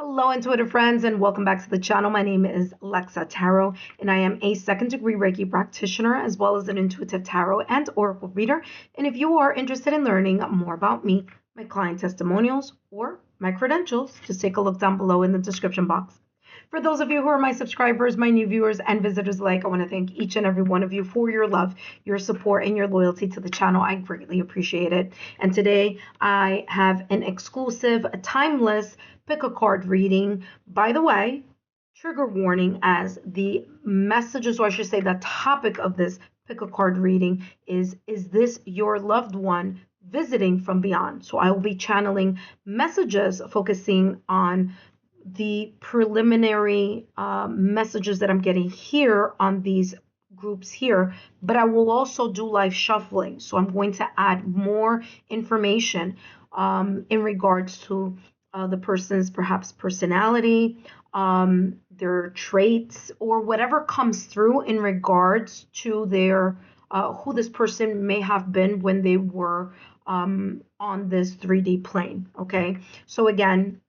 Hello, intuitive friends, and welcome back to the channel. My name is Lexa Tarot, and I am a second-degree Reiki practitioner as well as an intuitive tarot and oracle reader. And if you are interested in learning more about me, my client testimonials, or my credentials, just take a look down below in the description box. For those of you who are my subscribers, my new viewers, and visitors alike, I want to thank each and every one of you for your love, your support, and your loyalty to the channel. I greatly appreciate it. And today I have an exclusive, timeless pick a card reading. By the way, trigger warning, as the messages, or I should say the topic of this pick a card reading is this your loved one visiting from beyond? So I will be channeling messages focusing on the preliminary messages that I'm getting here on these groups here, but I will also do live shuffling. So I'm going to add more information in regards to the person's perhaps personality, their traits, or whatever comes through in regards to their who this person may have been when they were on this 3D plane. Okay, so again,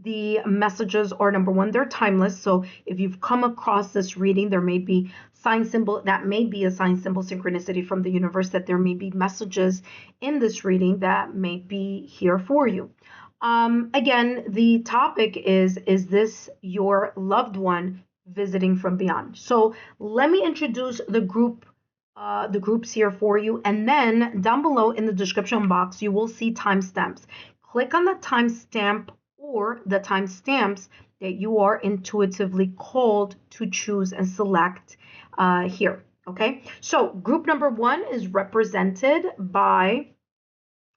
the messages are, number one, they're timeless. So if you've come across this reading, there may be sign symbol, that may be a sign symbol synchronicity from the universe, that there may be messages in this reading that may be here for you. Again, the topic is this your loved one visiting from beyond? So let me introduce the groups here for you, and then down below in the description box you will see timestamps. Click on the timestamp or the timestamps that you are intuitively called to choose and select here. Okay, so group number one is represented by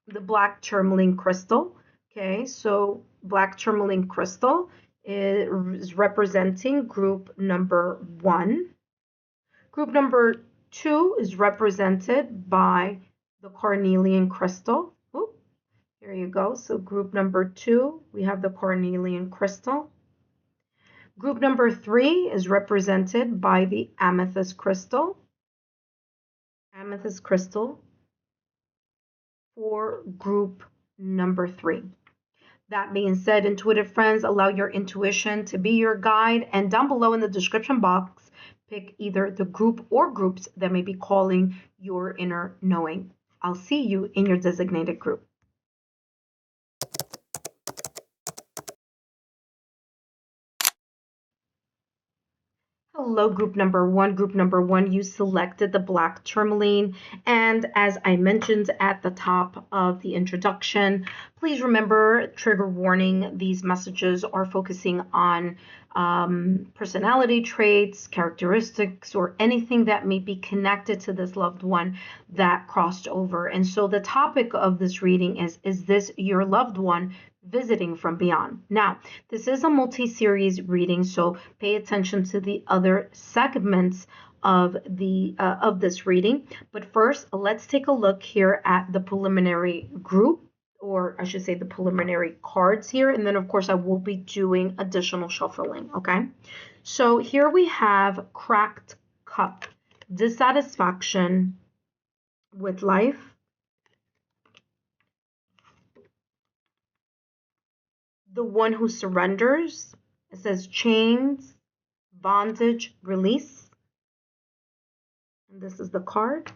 the black tourmaline crystal. Okay, so black tourmaline crystal is representing group number one. Group number two is represented by the carnelian crystal. Oop, here you go. So group number two, we have the carnelian crystal. Group number three is represented by the amethyst crystal. Amethyst crystal for group number three. That being said, intuitive friends, allow your intuition to be your guide. And down below in the description box, pick either the group or groups that may be calling your inner knowing. I'll see you in your designated group. Hello, group number one. Group number one, you selected the black tourmaline. And as I mentioned at the top of the introduction, please remember, trigger warning, these messages are focusing on personality traits, characteristics, or anything that may be connected to this loved one that crossed over. And so the topic of this reading is this your loved one visiting from beyond? Now, this is a multi-series reading, so pay attention to the other segments of this reading. But first, let's take a look here at the preliminary group, or I should say the preliminary cards here, and then of course I will be doing additional shuffling. Okay, so here we have cracked cup, dissatisfaction with life, the one who surrenders. It says chains, bondage, release. And this is the card.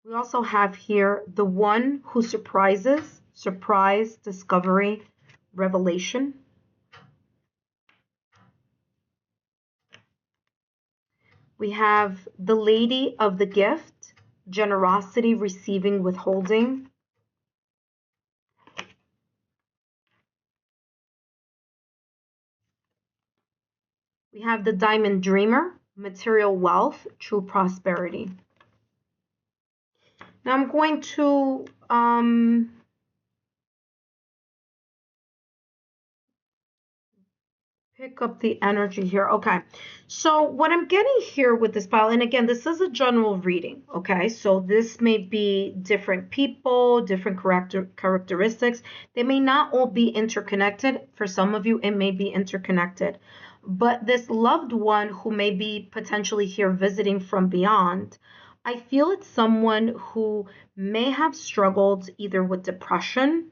We also have here the one who surprises, surprise, discovery, revelation. We have the lady of the gift, generosity, receiving, withholding. We have the diamond dreamer, material wealth, true prosperity. Now I'm going to pick up the energy here. Okay, so what I'm getting here with this pile, and again, this is a general reading, okay? So this may be different people, different characteristics. They may not all be interconnected. For some of you, it may be interconnected. But this loved one who may be potentially here visiting from beyond, I feel it's someone who may have struggled either with depression,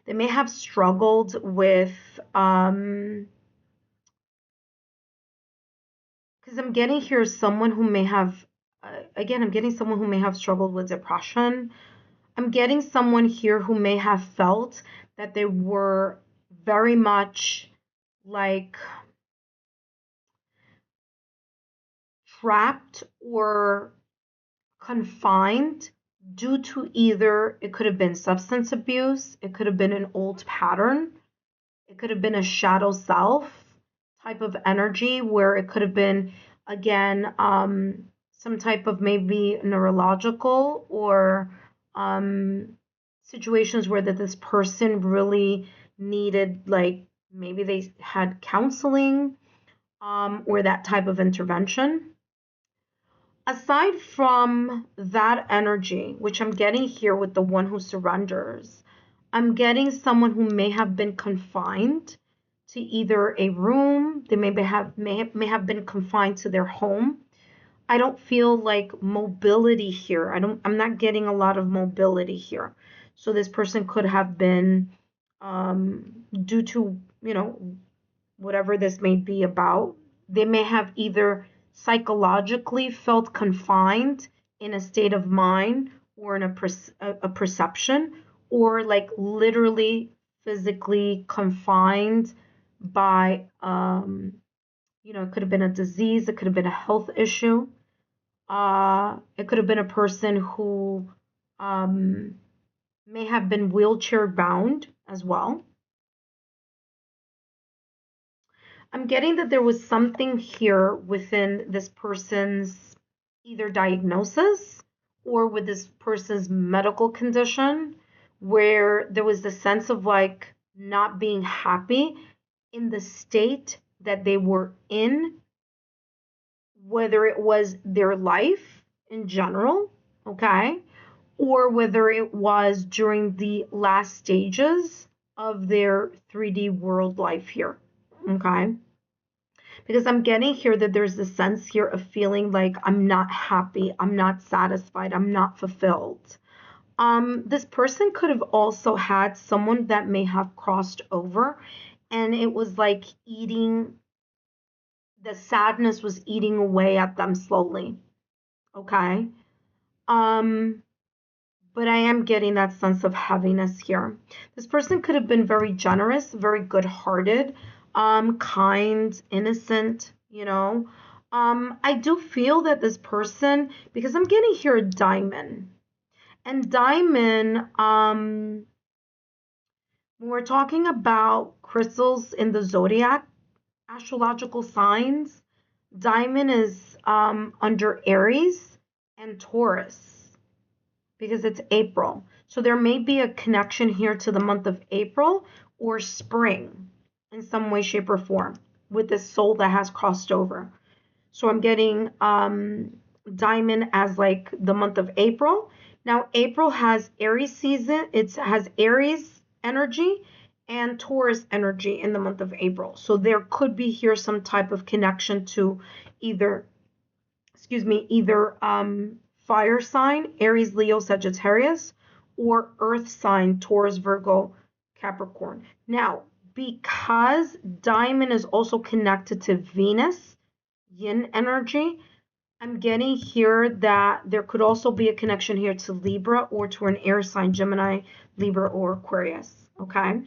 They may have struggled with, because I'm getting here someone who may have, again, I'm getting someone who may have struggled with depression. I'm getting someone here who may have felt that they were very much like trapped or confined due to either, it could have been substance abuse, it could have been an old pattern, it could have been a shadow self type of energy, where it could have been, again, some type of maybe neurological or situations where that this person really needed, like maybe they had counseling or that type of intervention. Aside from that energy, which I'm getting here with the one who surrenders, I'm getting someone who may have been confined to either a room, they may have been confined to their home. I don't feel like mobility here. I'm not getting a lot of mobility here. So this person could have been due to, whatever this may be about, they may have either psychologically felt confined in a state of mind or in a perception, or like literally physically confined by, it could have been a disease, it could have been a health issue. It could have been a person who may have been wheelchair bound as well. I'm getting that there was something here within this person's either diagnosis or with this person's medical condition, where there was the sense of like not being happy in the state that they were in, whether it was their life in general, okay, or whether it was during the last stages of their 3D world life here, okay? Because I'm getting here that there's this sense here of feeling like I'm not happy, I'm not satisfied, I'm not fulfilled. This person could have also had someone that may have crossed over, and it was like the sadness was eating away at them slowly, okay? But I am getting that sense of heaviness here. This person could have been very generous, very good-hearted, kind, innocent, I do feel that this person, because I'm getting here a diamond, and diamond, when we're talking about crystals in the zodiac, astrological signs, diamond is under Aries and Taurus, because it's April. So there may be a connection here to the month of April or spring in some way, shape, or form with this soul that has crossed over. So I'm getting diamond as like the month of April. Now, April has Aries season. It has Aries energy and Taurus energy in the month of April. So there could be here some type of connection to either fire sign, Aries, Leo, Sagittarius, or earth sign, Taurus, Virgo, Capricorn. Now, because diamond is also connected to Venus, yin energy, I'm getting here that there could also be a connection here to Libra or to an air sign, Gemini, Libra, or Aquarius, okay?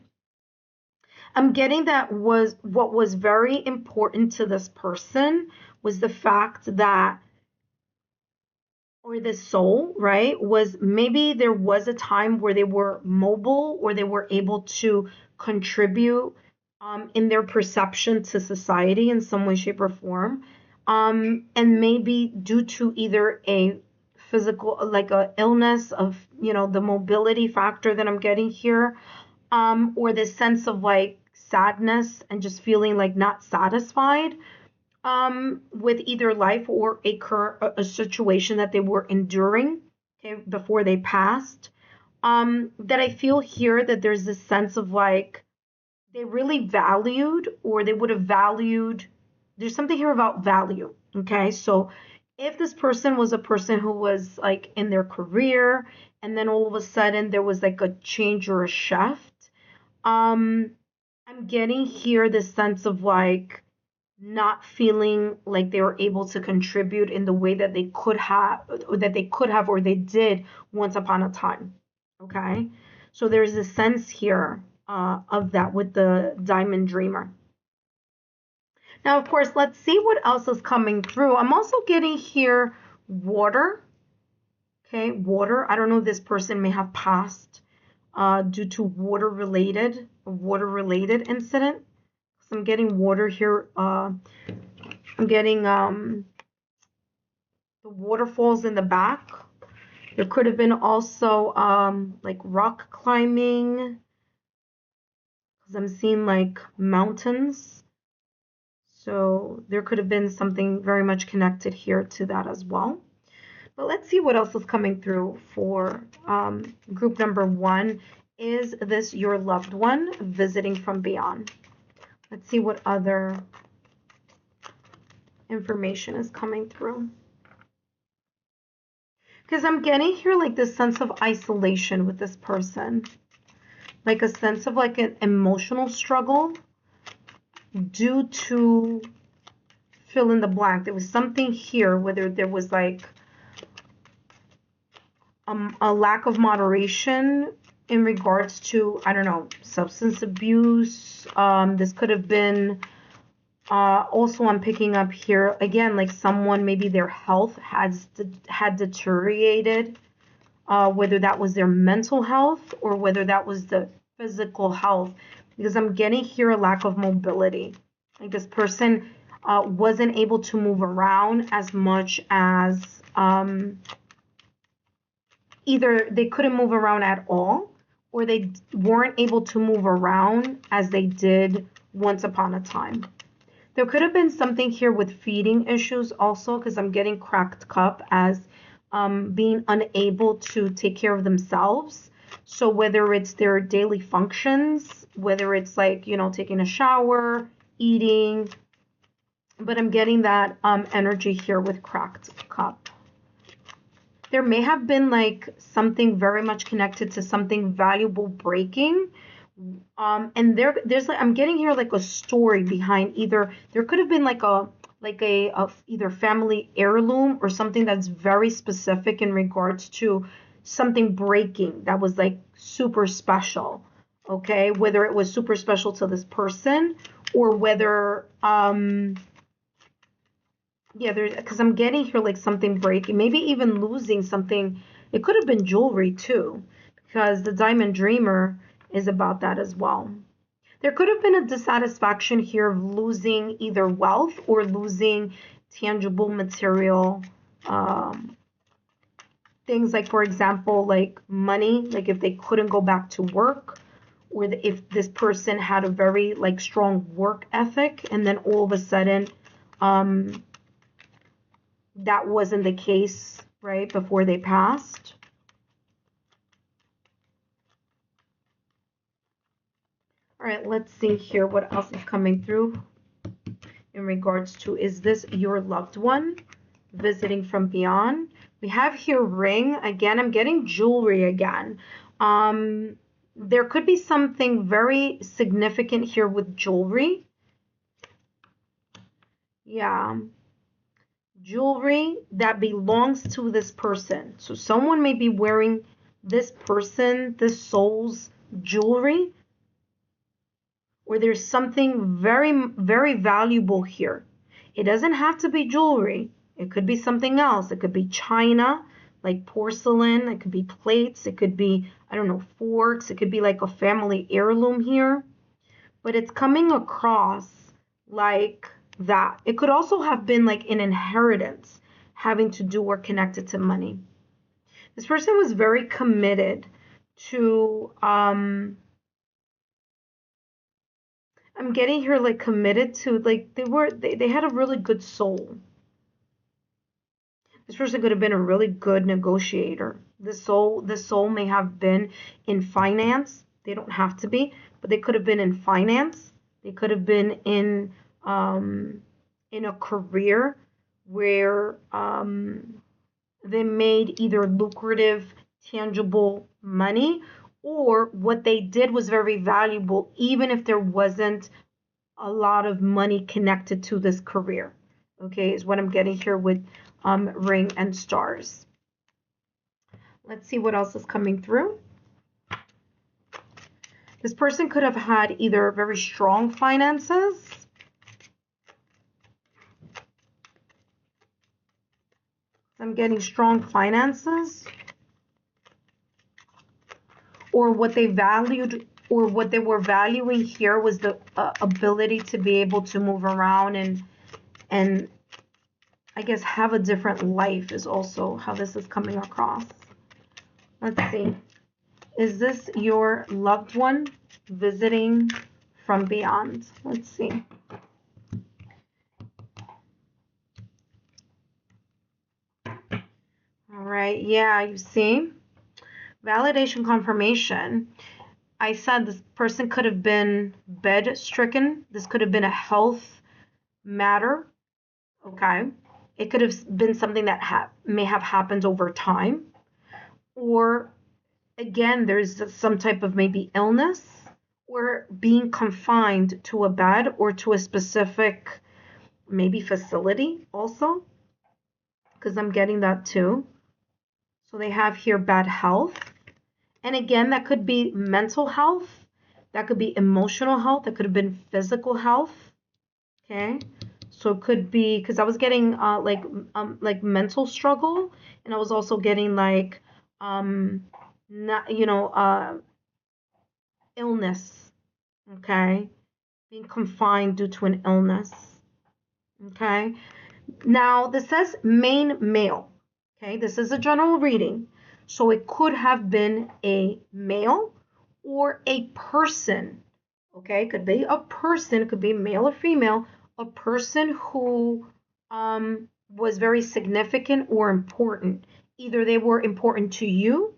I'm getting that what was very important to this person was the fact that, or this soul, right, was maybe there was a time where they were mobile or they were able to contribute in their perception to society in some way, shape, or form. And maybe due to either a physical, like a illness of, the mobility factor that I'm getting here, or this sense of like sadness and just feeling like not satisfied with either life or a situation that they were enduring, okay, before they passed. That I feel here that there's this sense of like they really valued, or they would have valued. There's something here about value, okay? So if this person was a person who was like in their career, and then all of a sudden there was like a change or a shift, I'm getting here this sense of like not feeling like they were able to contribute in the way that they could have, or they did once upon a time. Okay, so there's a sense here of that with the Diamond Dreamer. Now, of course, let's see what else is coming through. I'm also getting here water. Okay, water. I don't know if this person may have passed due to water-related incident. So I'm getting water here. I'm getting the waterfalls in the back. There could have been also like rock climbing, because I'm seeing like mountains. So there could have been something very much connected here to that as well. But let's see what else is coming through for group number 1. Is this your loved one visiting from beyond? Let's see what other information is coming through. Because I'm getting here like this sense of isolation with this person. Like a sense of like an emotional struggle due to fill in the blank. There was something here, whether there was like a lack of moderation in regards to, I don't know, substance abuse. This could have been also, I'm picking up here again, like someone, maybe their health had deteriorated, whether that was their mental health or whether that was the physical health, because I'm getting here a lack of mobility. Like this person wasn't able to move around as much as either they couldn't move around at all, or they weren't able to move around as they did once upon a time. There could have been something here with feeding issues also, because I'm getting cracked cup as being unable to take care of themselves. So whether it's their daily functions, whether it's like, you know, taking a shower, eating, but I'm getting that energy here with cracked cup. There may have been like something very much connected to something valuable breaking. And there's like, I'm getting here like a story behind, either there could have been like a either family heirloom or something that's very specific in regards to something breaking that was like super special. Okay, whether it was super special to this person or whether yeah, there's, because I'm getting here like something breaking, maybe even losing something. It could have been jewelry too, because the Diamond Dreamer is about that as well. There could have been a dissatisfaction here of losing either wealth or losing tangible material things, like for example, like money, like if they couldn't go back to work, or if this person had a very like strong work ethic and then all of a sudden that wasn't the case right before they passed. All right, let's see here what else is coming through in regards to, is this your loved one visiting from beyond? We have here ring. Again, I'm getting jewelry again. There could be something very significant here with jewelry. Yeah. Jewelry that belongs to this person. So someone may be wearing this soul's jewelry, or there's something very, very valuable here. It doesn't have to be jewelry. It could be something else. It could be china, like porcelain. It could be plates. It could be, I don't know, forks. It could be like a family heirloom here. But it's coming across like that. It could also have been like an inheritance having to do or connected to money. This person was very committed to I'm getting here like committed to, like they had a really good soul. This person could have been a really good negotiator. This soul may have been in finance. They don't have to be, but they could have been in finance. They could have been in a career where they made either lucrative, tangible money, or what they did was very valuable, even if there wasn't a lot of money connected to this career. Okay, is what I'm getting here with ring and stars. Let's see what else is coming through. This person could have had either very strong finances, I'm getting strong finances, or what they valued, or what they were valuing here was the ability to be able to move around and I guess have a different life is also how this is coming across. Let's see. Is this your loved one visiting from beyond? Let's see. All right. Yeah, you see. Validation confirmation. I said this person could have been bed-stricken. This could have been a health matter. Okay. It could have been something that may have happened over time. Or again, there's some type of maybe illness or being confined to a bed or to a specific maybe facility also, because I'm getting that too. So they have here bad health. And again, that could be mental health. That could be emotional health. That could have been physical health. Okay. So it could be, because I was getting like mental struggle, and I was also getting like not, illness. Okay. Being confined due to an illness. Okay. Now this says main male. Okay. This is a general reading. So it could have been a male or a person. Okay. It could be a person. It could be male or female. A person who was very significant or important. Either they were important to you,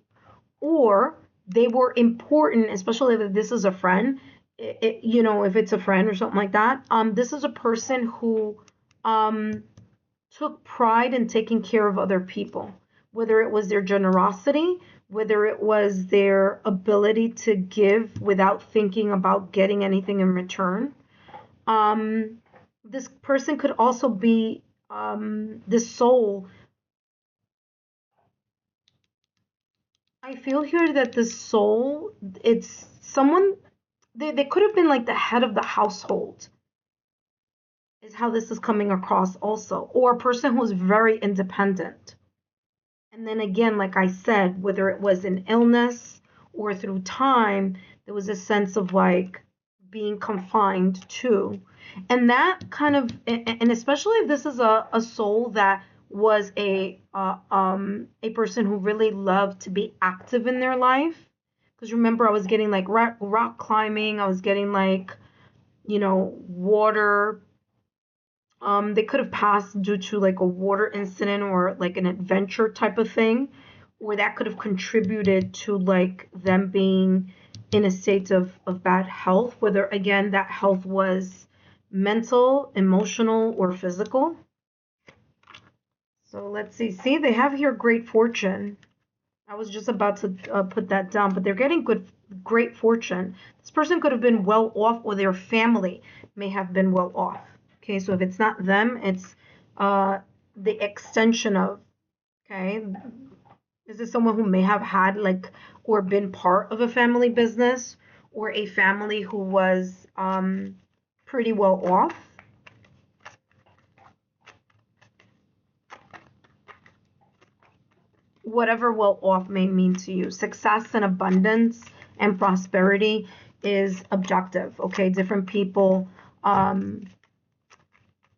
or they were important, especially if this is a friend, if it's a friend or something like that. This is a person who took pride in taking care of other people, whether it was their generosity, whether it was their ability to give without thinking about getting anything in return. This person could also be the soul. I feel here that the soul, it's someone, they could have been like the head of the household, is how this is coming across also, or a person who's very independent. And then again, like I said, whether it was an illness or through time, there was a sense of like being confined to. And that kind of, and especially if this is a soul that was a person who really loved to be active in their life. Because remember, I was getting like rock climbing, I was getting like, water. They could have passed due to like a water incident or like an adventure type of thing, or that could have contributed to like them being in a state of bad health, whether again that health was mental, emotional, or physical. So let's see. See, they have here great fortune. I was just about to put that down, but they're getting great fortune. This person could have been well off, or their family may have been well off. Okay, so if it's not them, it's the extension of, okay, this is someone who may have had like, or been part of a family business, or a family who was pretty well off. Whatever well off may mean to you. Success and abundance and prosperity is objective, okay? Different people,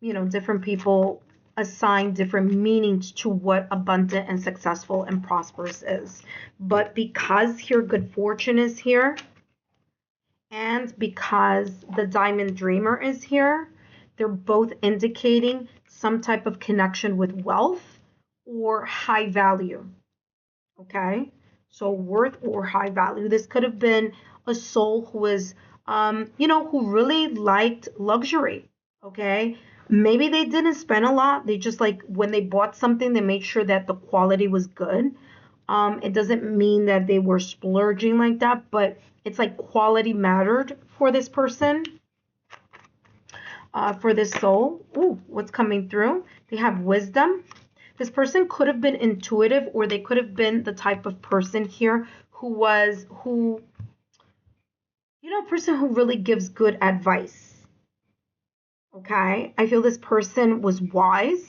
different people assign different meanings to what abundant and successful and prosperous is. But because here good fortune is here, and because the diamond dreamer is here, they're both indicating some type of connection with wealth or high value. Okay, so worth or high value. This could have been a soul who was, who really liked luxury. Okay, maybe they didn't spend a lot. They just like when they bought something, they made sure that the quality was good. It doesn't mean that they were splurging like that, but it's like quality mattered for this person, for this soul. Ooh, what's coming through? They have wisdom. This person could have been intuitive, or they could have been the type of person here who, you know, a person who really gives good advice. Okay, I feel this person was wise.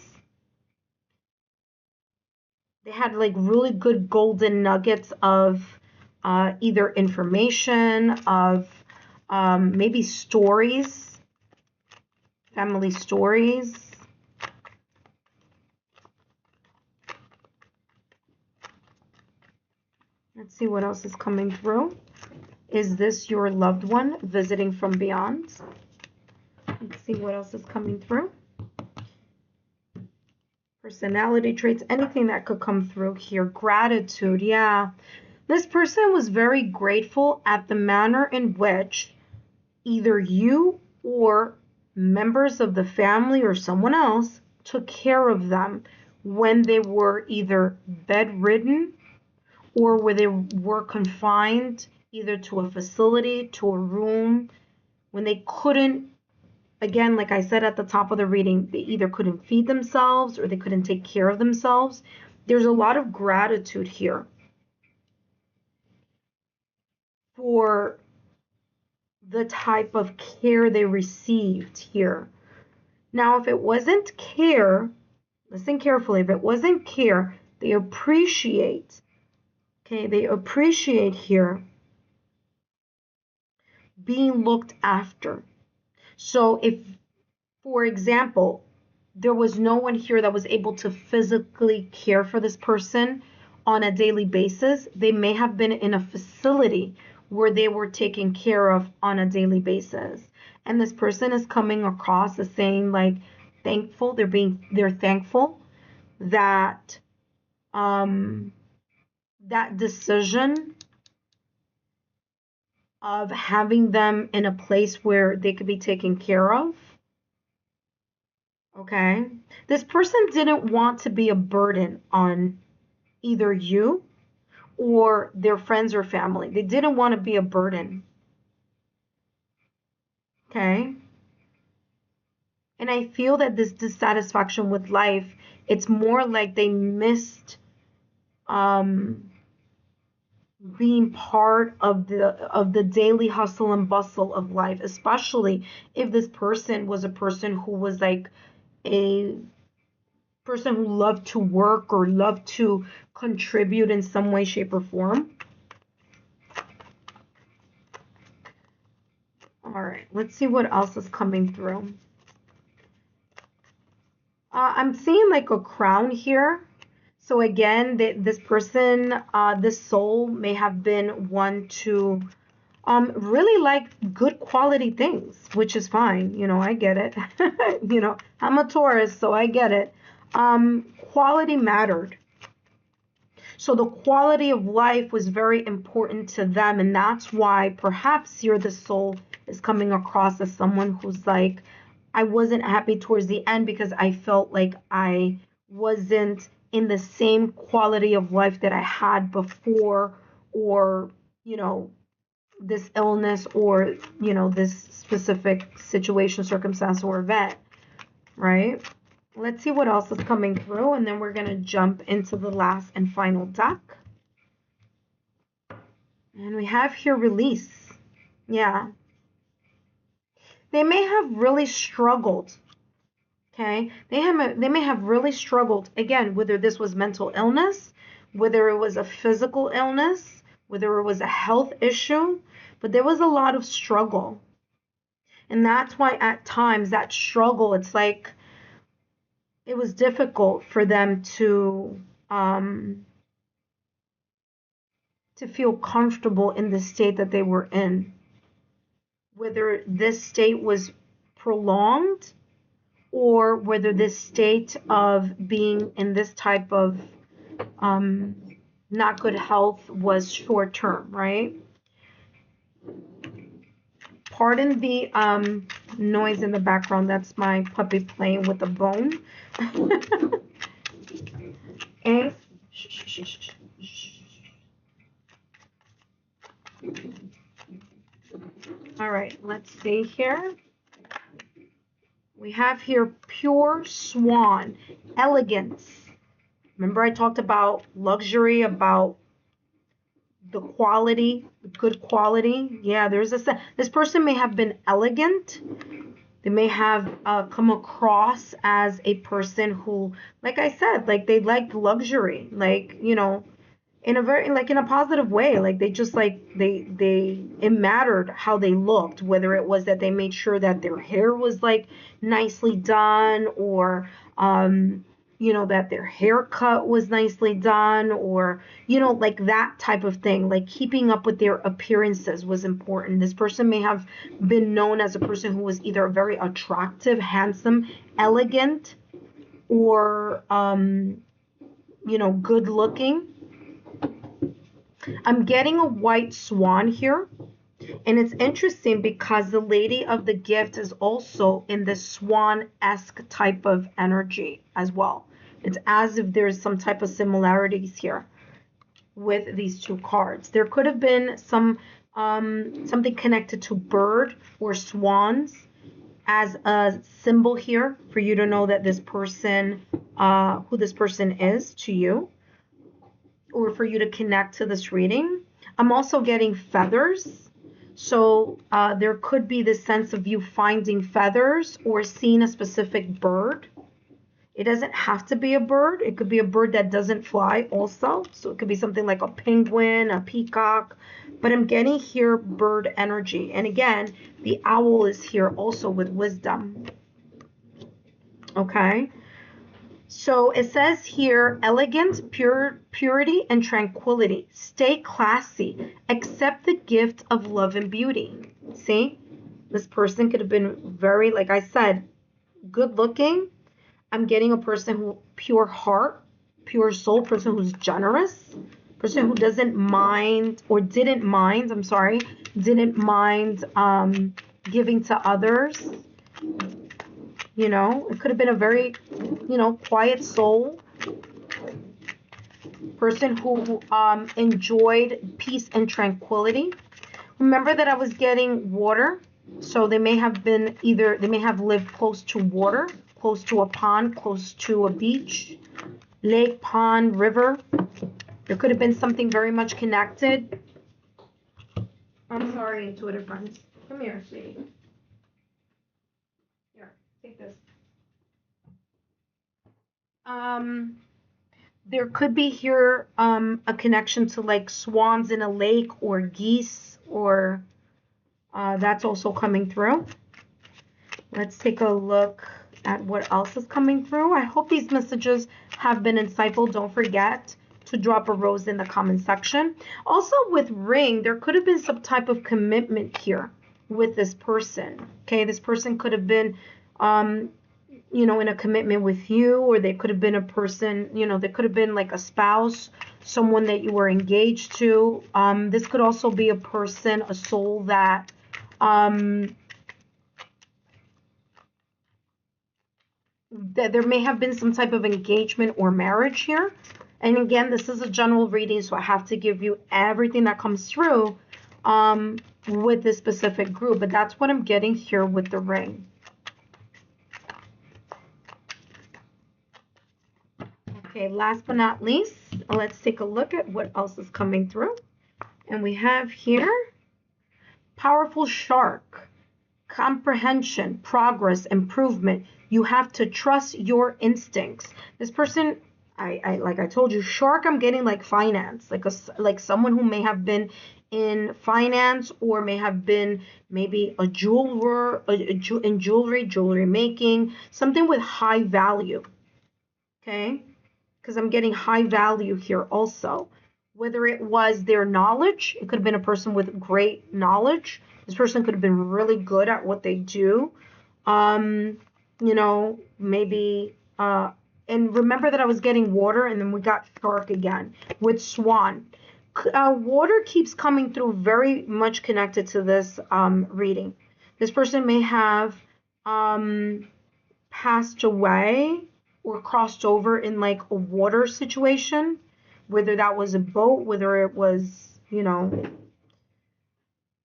They had like really good golden nuggets of either information, of maybe stories, family stories. Let's see what else is coming through. Is this your loved one visiting from beyond? Let's see what else is coming through. Personality traits, anything that could come through here. Gratitude, yeah. This person was very grateful at the manner in which either you or members of the family or someone else took care of them when they were either bedridden or where they were confined either to a facility, to a room, when they couldn't, again, like I said at the top of the reading, they either couldn't feed themselves or they couldn't take care of themselves. There's a lot of gratitude here for the type of care they received here. Now, if it wasn't care, listen carefully, if it wasn't care, they appreciate, okay, they appreciate here being looked after. So if, for example, there was no one here that was able to physically care for this person on a daily basis, they may have been in a facility where they were taken care of on a daily basis. And this person is coming across as saying like thankful, they're thankful that that decision of having them in a place where they could be taken care of. Okay, this person didn't want to be a burden on either you or their friends or family. They didn't want to be a burden. Okay, and I feel that this dissatisfaction with life, it's more like they missed being part of the daily hustle and bustle of life, especially if this person was a person who was like a person who loved to work or loved to contribute in some way, shape, or form. All right, let's see what else is coming through. I'm seeing like a crown here. So again, this person, this soul may have been one to really like good quality things, which is fine. You know, I get it. You know, I'm a Taurus, so I get it. Quality mattered. So the quality of life was very important to them. And that's why perhaps here the soul is coming across as someone who's like, I wasn't happy towards the end because I felt like I wasn't in the same quality of life that I had before, or, you know, this illness, or, you know, this specific situation, circumstance, or event, right? Let's see what else is coming through, and then we're going to jump into the last and final deck. And we have here release. Yeah. They may have really struggled. Okay. They may have really struggled, again, whether this was mental illness, whether it was a physical illness, whether it was a health issue, but there was a lot of struggle. And that's why at times that struggle, it's like it was difficult for them to feel comfortable in the state that they were in. Whether this state was prolonged or whether this state of being in this type of not good health was short term, right? Pardon the noise in the background. That's my puppy playing with a bone. Okay. All right, let's see here. We have here pure swan, elegance. Remember I talked about luxury, about the quality, the good quality. Yeah, there's this person may have been elegant. They may have come across as a person who, like I said, like they liked luxury, like, you know, in a very, like in a positive way. Like they just like it mattered how they looked, whether it was that they made sure that their hair was like nicely done, or you know, that their haircut was nicely done, or, you know, like that type of thing. Like keeping up with their appearances was important. This person may have been known as a person who was either very attractive, handsome, elegant, or you know, good looking. I'm getting a white swan here. And it's interesting because the lady of the gift is also in the swan-esque type of energy as well. It's as if there's some type of similarities here with these two cards. There could have been some something connected to bird or swans as a symbol here for you to know that this person, who this person is to you, or for you to connect to this reading. I'm also getting feathers. So there could be this sense of you finding feathers or seeing a specific bird. It doesn't have to be a bird. It could be a bird that doesn't fly also. So it could be something like a penguin, a peacock. But I'm getting here bird energy. And again, the owl is here also with wisdom. Okay. So it says here, elegance, purity, and tranquility. Stay classy. Accept the gift of love and beauty. See, this person could have been very, like I said, good looking. I'm getting a person who, pure heart, pure soul, person who's generous, person who doesn't mind, or didn't mind, I'm sorry, didn't mind giving to others. You know, it could have been a very, you know, quiet soul. Person who enjoyed peace and tranquility. Remember that I was getting water. So they may have been either, they may have lived close to water, close to a pond, close to a beach, lake, pond, river. There could have been something very much connected. I'm sorry, intuitive friends. Come here, sweetie. Here, take this. There could be here a connection to like swans in a lake or geese, or that's also coming through. Let's take a look at what else is coming through. I hope these messages have been insightful. Don't forget to drop a rose in the comment section. Also with ring, there could have been some type of commitment here with this person. Okay, this person could have been you know, in a commitment with you, or they could have been a person, you know, they could have been like a spouse, someone that you were engaged to. This could also be a person, a soul that that there may have been some type of engagement or marriage here. And again, this is a general reading, so I have to give you everything that comes through with this specific group, but that's what I'm getting here with the ring. Okay, last but not least, let's take a look at what else is coming through. And we have here, powerful shark, comprehension, progress, improvement. You have to trust your instincts. This person, I like I told you, shark, I'm getting like finance, like someone who may have been in finance, or may have been maybe a jeweler, in jewelry making, something with high value. Okay, because I'm getting high value here also. Whether it was their knowledge, it could have been a person with great knowledge. This person could have been really good at what they do. You know, maybe, and remember that I was getting water, and then we got shark again with swan. Water keeps coming through, very much connected to this reading. This person may have passed away or crossed over in like a water situation, whether that was a boat, whether it was, you know,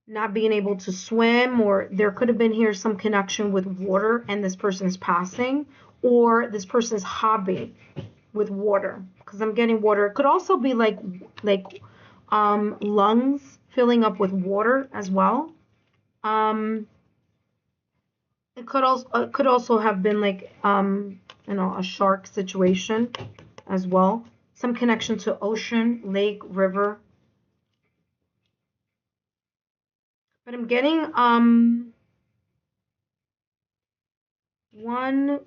not being able to swim, or there could have been here some connection with water and this person's passing, or this person's hobby with water, because I'm getting water. It could also be like lungs filling up with water as well. It could also have been like a shark situation as well. Some connection to ocean, lake, river. But I'm getting one.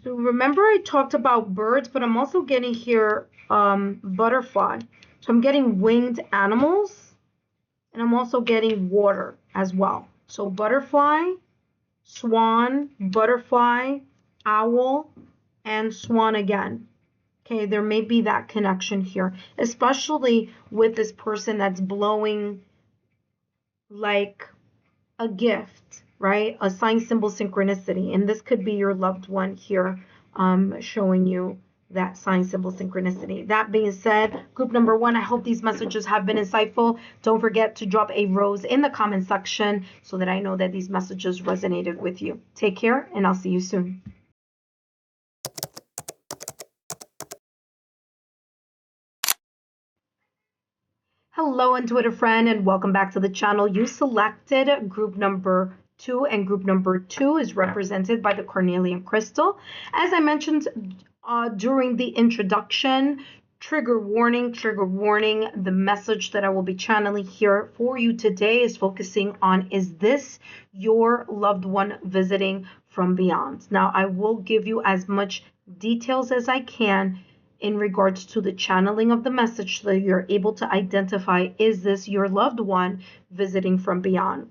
So remember I talked about birds, but I'm also getting here butterfly. So I'm getting winged animals, and I'm also getting water as well. So butterfly, swan, butterfly, owl, and swan again. Okay, there may be that connection here, especially with this person that's blowing like a gift, right? A sign, symbol, synchronicity. And this could be your loved one here, showing you that sign, symbol, synchronicity. That being said, group number 1, I hope these messages have been insightful. Don't forget to drop a rose in the comment section so that I know that these messages resonated with you. Take care, and I'll see you soon. Hello, intuitive friend, and welcome back to the channel. You selected group number 2, and group number 2 is represented by the Carnelian crystal. As I mentioned during the introduction, trigger warning, the message that I will be channeling here for you today is focusing on, is this your loved one visiting from beyond? Now, I will give you as much details as I can in regards to the channeling of the message so that you're able to identify, is this your loved one visiting from beyond?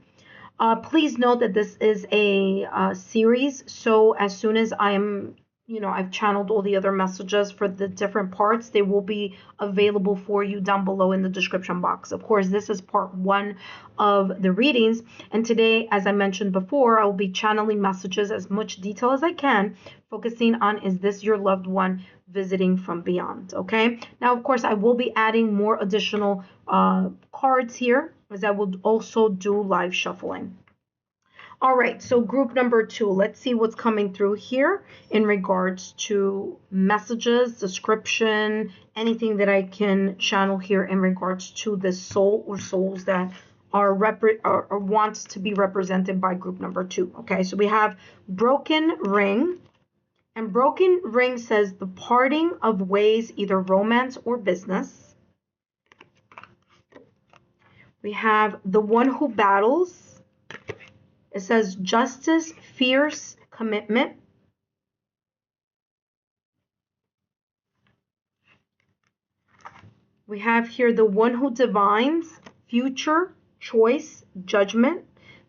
Please note that this is a series, so as soon as I've channeled all the other messages for the different parts, they will be available for you down below in the description box. Of course, this is part 1 of the readings, and today, as I mentioned before, I will be channeling messages as much detail as I can, focusing on, is this your loved one visiting from beyond? Okay, now of course I will be adding more additional cards here, as I will also do live shuffling. All right, so group number 2, let's see what's coming through here in regards to messages, description, anything that I can channel here in regards to this soul or souls that are wants to be represented by group number 2. Okay, so we have broken ring, and broken ring says the parting of ways, either romance or business. We have the one who battles. It says justice, fierce commitment. We have here the one who divines, future, choice, judgment.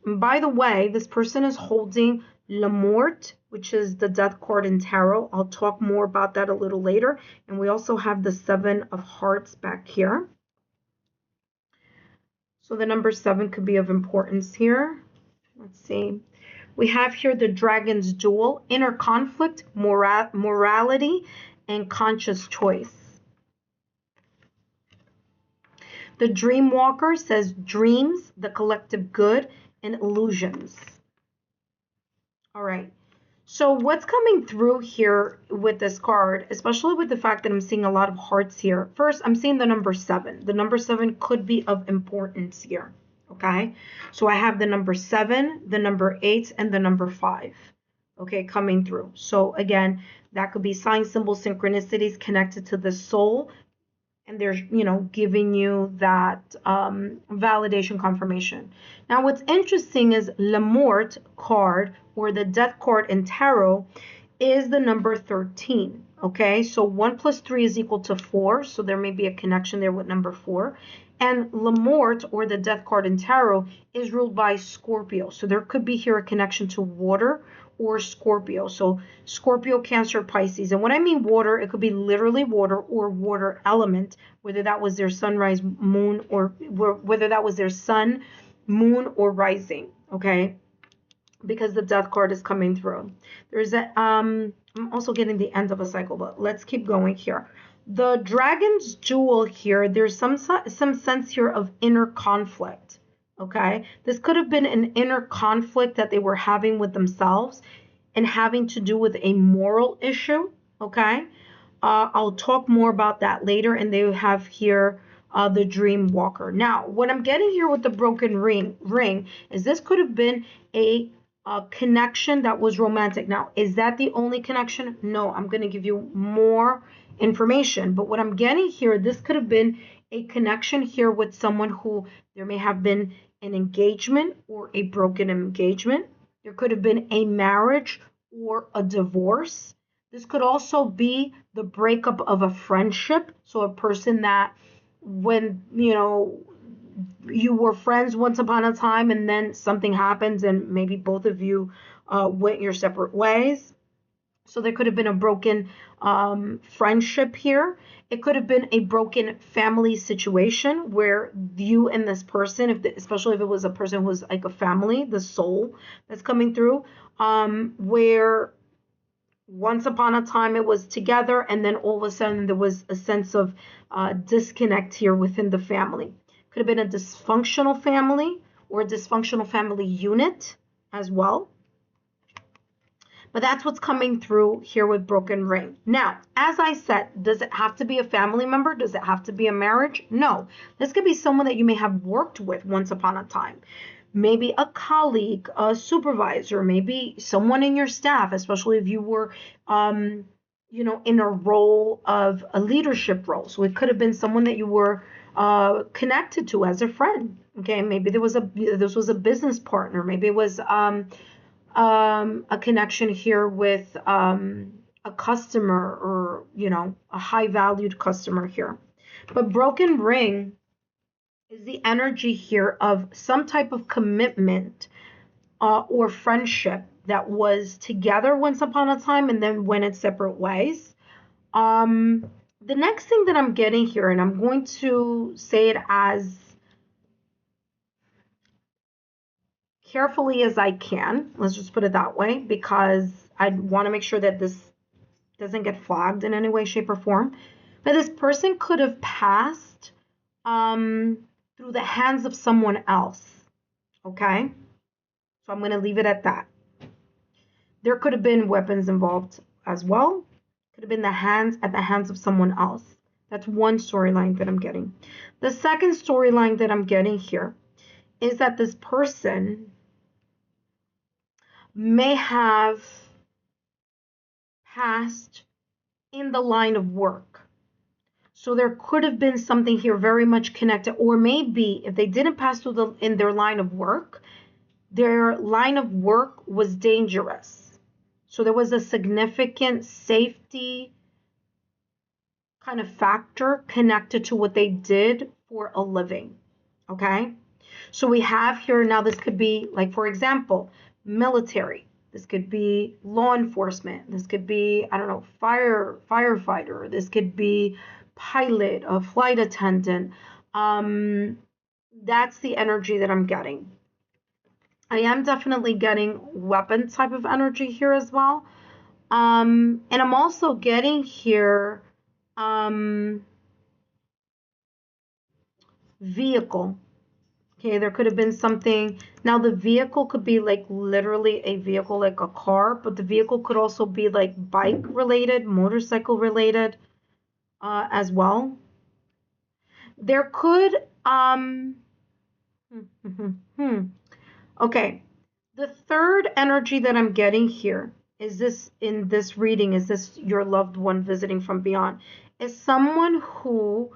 And by the way, this person is holding La Morte, which is the death card in tarot. I'll talk more about that a little later. And we also have the 7 of hearts back here. So the number 7 could be of importance here. Let's see. We have here the dragon's duel, inner conflict, morality, and conscious choice. The dream walker says dreams, the collective good, and illusions. All right. So what's coming through here with this card, especially with the fact that I'm seeing a lot of hearts here. First, I'm seeing the number 7. The number 7 could be of importance here. Okay, so I have the number 7, the number 8, and the number 5, okay, coming through. So again, that could be sign, symbol, synchronicities connected to the soul, and they're, giving you that validation, confirmation. Now, what's interesting is La Morte card, or the death card in tarot, is the number 13. Okay, so 1 plus 3 is equal to 4, so there may be a connection there with number 4. And La Morte, or the death card in tarot, is ruled by Scorpio. So there could be here a connection to water or Scorpio. So Scorpio, Cancer, Pisces. And when I mean water, it could be literally water or water element, whether that was their sunrise, moon, or whether that was their sun, moon, or rising. Okay, because the death card is coming through. There's a I'm also getting the end of a cycle, but let's keep going here. The dragon's jewel here, there's some sense here of inner conflict. Okay, this could have been an inner conflict that they were having with themselves and having to do with a moral issue. Okay, I'll talk more about that later. And they have here the dream walker. Now, what I'm getting here with the broken ring is this could have been a connection that was romantic. Now, is that the only connection? No, I'm going to give you more information. But what I'm getting here, this could have been a connection here with someone who there may have been an engagement or a broken engagement. There could have been a marriage or a divorce. This could also be the breakup of a friendship. So a person that when, you were friends once upon a time and then something happens and maybe both of you went your separate ways. So there could have been a broken friendship here. It could have been a broken family situation where you and this person, especially if it was a person who was like a family, the soul that's coming through, where once upon a time it was together and then all of a sudden there was a sense of disconnect here within the family. Could have been a dysfunctional family or a dysfunctional family unit as well. But that's what's coming through here with broken ring. Now, as I said, does it have to be a family member? Does it have to be a marriage? No. This could be someone that you may have worked with once upon a time. Maybe a colleague, a supervisor, maybe someone in your staff, especially if you were, in a role of a leadership role. So it could have been someone that you were connected to as a friend. Okay, maybe this was a business partner. Maybe it was a connection here with a customer or, a high valued customer here. But broken ring is the energy here of some type of commitment or friendship that was together once upon a time and then went its separate ways. The next thing that I'm getting here, and I'm going to say it as carefully as I can, let's just put it that way, because I want to make sure that this doesn't get flagged in any way, shape, or form. But this person could have passed through the hands of someone else. Okay? So I'm going to leave it at that. There could have been weapons involved as well. Could have been at the hands of someone else. That's one storyline that I'm getting. The second storyline that I'm getting here is that this person may have passed in the line of work. So there could have been something here very much connected, or maybe if they didn't pass through in their line of work, their line of work was dangerous. So there was a significant safety kind of factor connected to what they did for a living. Okay? So we have here now, this could be like, for example, military. This could be law enforcement. This could be, I don't know, firefighter. This could be pilot, a flight attendant. That's the energy that I'm getting. I am definitely getting weapon type of energy here as well. And I'm also getting here vehicle. Okay, there could have been something. Now the vehicle could be like literally a vehicle, like a car, but the vehicle could also be like bike related, motorcycle related as well. There could, okay, the third energy that I'm getting here is this, in this reading, is this your loved one visiting from beyond, is someone who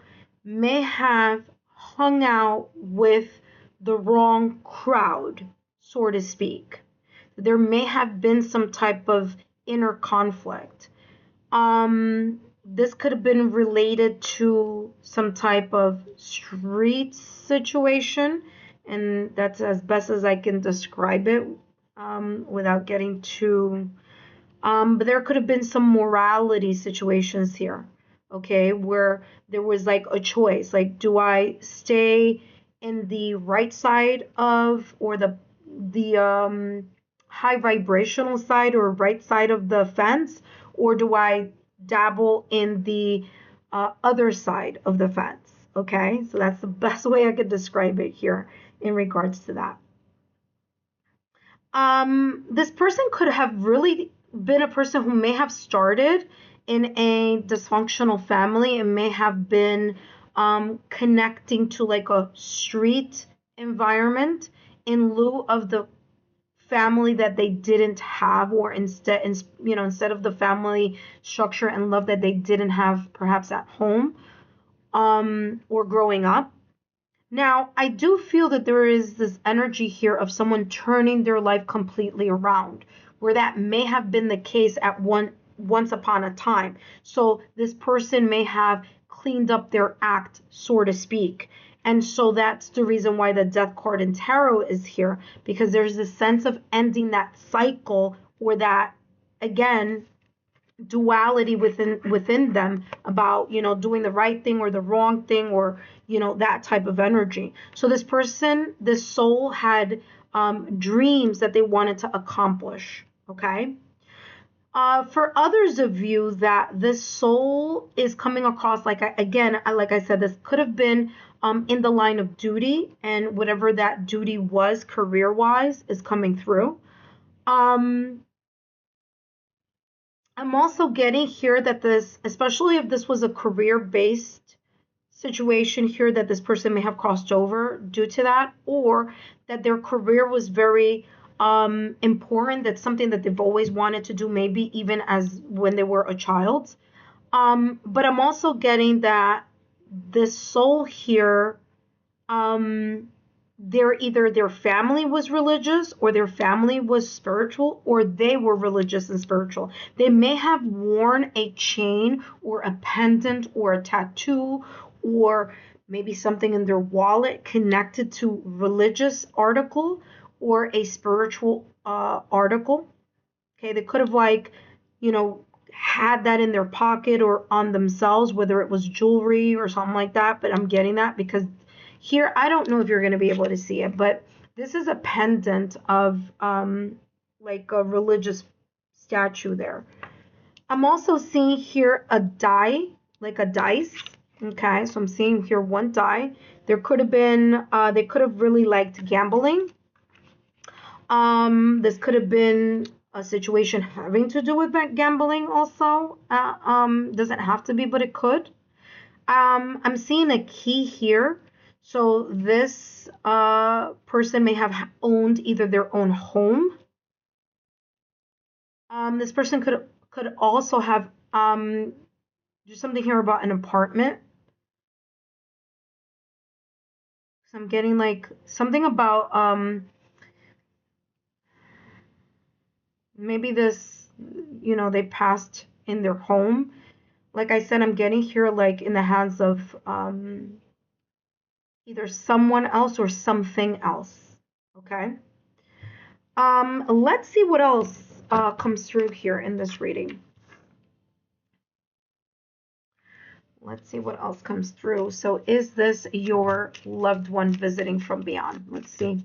may have hung out with the wrong crowd, so to speak. There may have been some type of inner conflict. This could have been related to some type of street situation, and that's as best as I can describe it without getting too... but there could have been some morality situations here, okay, where there was like a choice, like, do I stay in the right side of, or the high vibrational side or right side of the fence, or do I dabble in the other side of the fence? Okay, so that's the best way I could describe it here. in regards to that. This person could have really been a person who may have started in a dysfunctional family and may have been connecting to like a street environment in lieu of the family that they didn't have, or instead, instead of the family structure and love that they didn't have perhaps at home or growing up. Now, I do feel that there is this energy here of someone turning their life completely around, where that may have been the case at once upon a time. So this person may have cleaned up their act, so to speak. And so that's the reason why the Death card in Tarot is here, because there's this sense of ending that cycle, or that, again, duality within them about, doing the right thing or the wrong thing, or that type of energy. So this person, this soul, had dreams that they wanted to accomplish. Okay. For others of you, that this soul is coming across, like I said, this could have been in the line of duty, and whatever that duty was career wise is coming through. I'm also getting here that this, especially if this was a career-based situation here, that this person may have crossed over due to that, or that their career was very important. That's something that they've always wanted to do, maybe even as when they were a child. But I'm also getting that this soul here, either their family was religious, or their family was spiritual, or they were religious and spiritual. They may have worn a chain or a pendant or a tattoo, or maybe something in their wallet connected to religious article or a spiritual article. Okay, they could have had that in their pocket or on themselves, whether it was jewelry or something like that. But I'm getting that because here, I don't know if you're going to be able to see it, but this is a pendant of like a religious statue there. I'm also seeing here a die, like a dice. Okay, so I'm seeing here one die. There could have been, they could have really liked gambling. This could have been a situation having to do with gambling also. Doesn't have to be, but it could. I'm seeing a key here. So this person may have owned either their own home. This person could also have there's something here about an apartment. So I'm getting like something about maybe this, they passed in their home. Like I said, I'm getting here like in the hands of either someone else or something else. Okay. Let's see what else comes through here in this reading. Let's see what else comes through. So is this your loved one visiting from beyond? Let's see.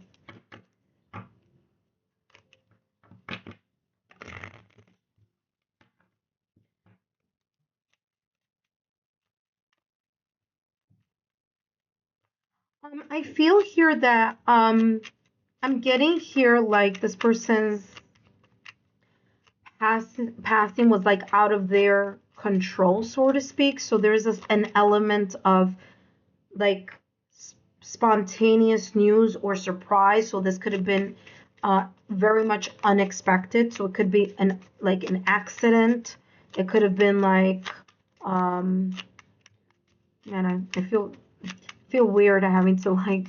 I feel here that I'm getting here like this person's passing was like out of their control, so to speak. So there's an element of like spontaneous news or surprise. So this could have been very much unexpected. So it could be an accident. It could have been like man, I feel weird having to like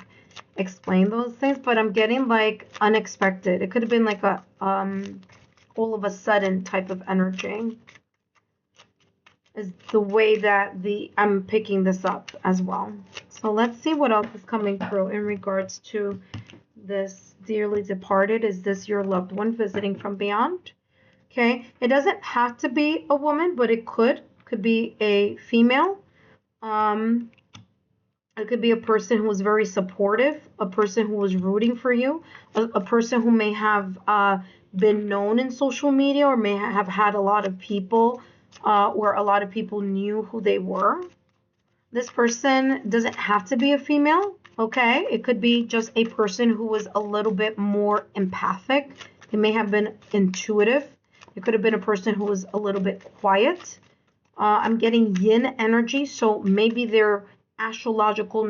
explain those things, but I'm getting like unexpected. It could have been like a all of a sudden type of energy is the way that I'm picking this up as well. So let's see what else is coming through in regards to this dearly departed. Is this your loved one visiting from beyond? Okay, it doesn't have to be a woman, but it could be a female. It could be a person who was very supportive, a person who was rooting for you, a person who may have been known in social media, or may have had a lot of people, or a lot of people knew who they were. This person doesn't have to be a female. Okay, it could be just a person who was a little bit more empathic. They may have been intuitive. It could have been a person who was a little bit quiet. I'm getting yin energy, so maybe their astrological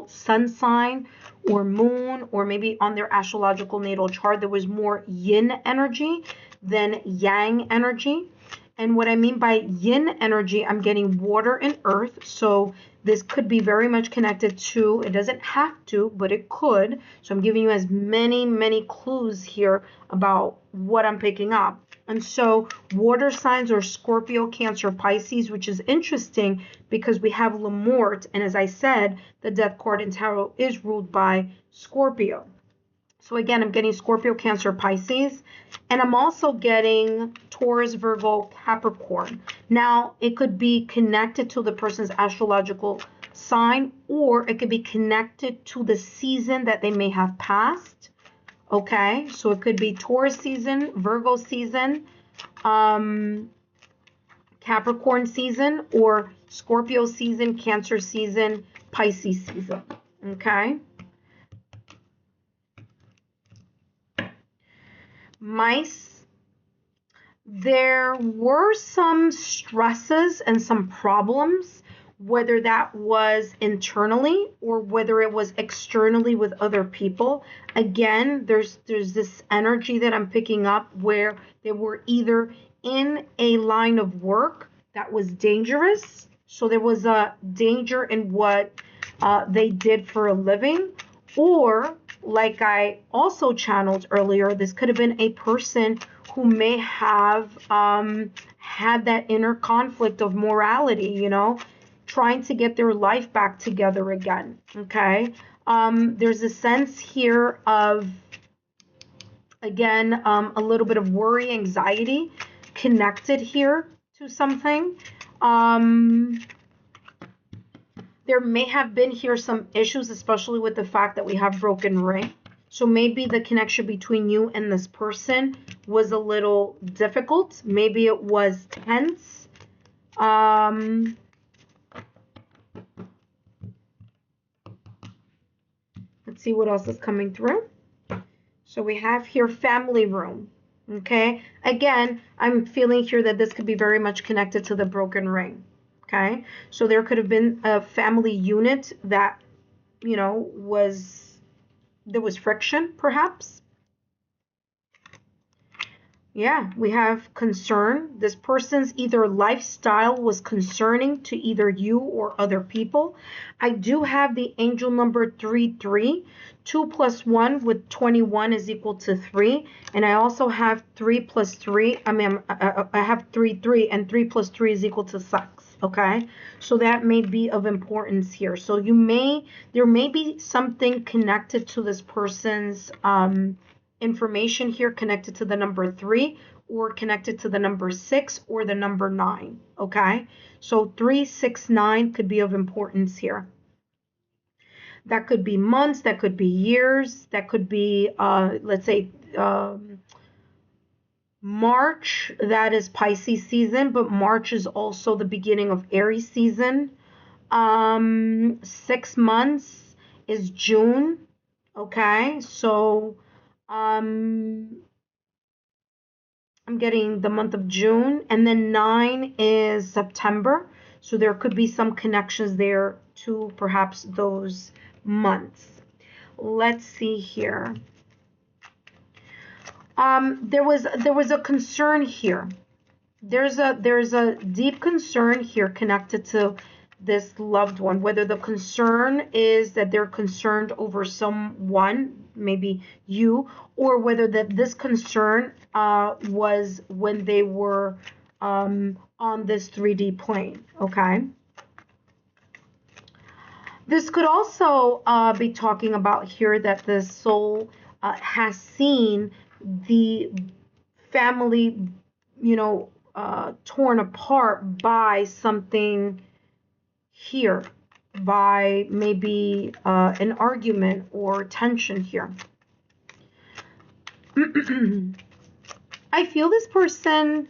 sun sign or moon, or maybe on their astrological natal chart, there was more yin energy than yang energy. And what I mean by yin energy, I'm getting water and earth. So this could be very much connected to, it doesn't have to, but it could. So I'm giving you as many clues here about what I'm picking up. And so water signs are Scorpio, Cancer, Pisces, which is interesting because we have La Morte. And as I said, the death card in tarot is ruled by Scorpio. So again, I'm getting Scorpio, Cancer, Pisces, and I'm also getting Taurus, Virgo, Capricorn. Now, it could be connected to the person's astrological sign, or it could be connected to the season that they may have passed. Okay, so it could be Taurus season, Virgo season, Capricorn season, or Scorpio season, Cancer season, Pisces season. Okay. Mice, there were some stresses and some problems, whether that was internally or whether it was externally with other people. Again, there's this energy that I'm picking up where they were either in a line of work that was dangerous, so there was a danger in what they did for a living, or like I also channeled earlier, this could have been a person who may have had that inner conflict of morality, you know, trying to get their life back together again. Okay. There's a sense here of, again, a little bit of worry, anxiety connected here to something. There may have been here some issues, especially with the fact that we have broken ring. So maybe the connection between you and this person was a little difficult. Maybe it was tense. Let's see what else is coming through. So we have here family room. Okay. Again, I'm feeling here that this could be very much connected to the broken ring. Okay. So there could have been a family unit that, you know, there was friction, perhaps. Yeah, we have concern. This person's either lifestyle was concerning to either you or other people. I do have the angel number 33. 2 plus 1 with 21 is equal to 3. And I also have 3 plus 3. I have 3, and 3 plus 3 is equal to 6. Okay, so that may be of importance here. So there may be something connected to this person's information here, connected to the number 3 or connected to the number 6 or the number 9. Okay, so 3, 6, 9 could be of importance here. That could be months, that could be years, that could be let's say March, that is Pisces season, but March is also the beginning of Aries season. 6 months is June. Okay, so I'm getting the month of June, and then 9 is September. So there could be some connections there to perhaps those months. Let's see here. There was a concern here. There's a deep concern here connected to this loved one, whether the concern is that they're concerned over someone, maybe you, or whether that this concern was when they were on this 3D plane. Okay. This could also be talking about here that the soul has seen the family, you know, torn apart by something here, by maybe an argument or tension here. I feel this person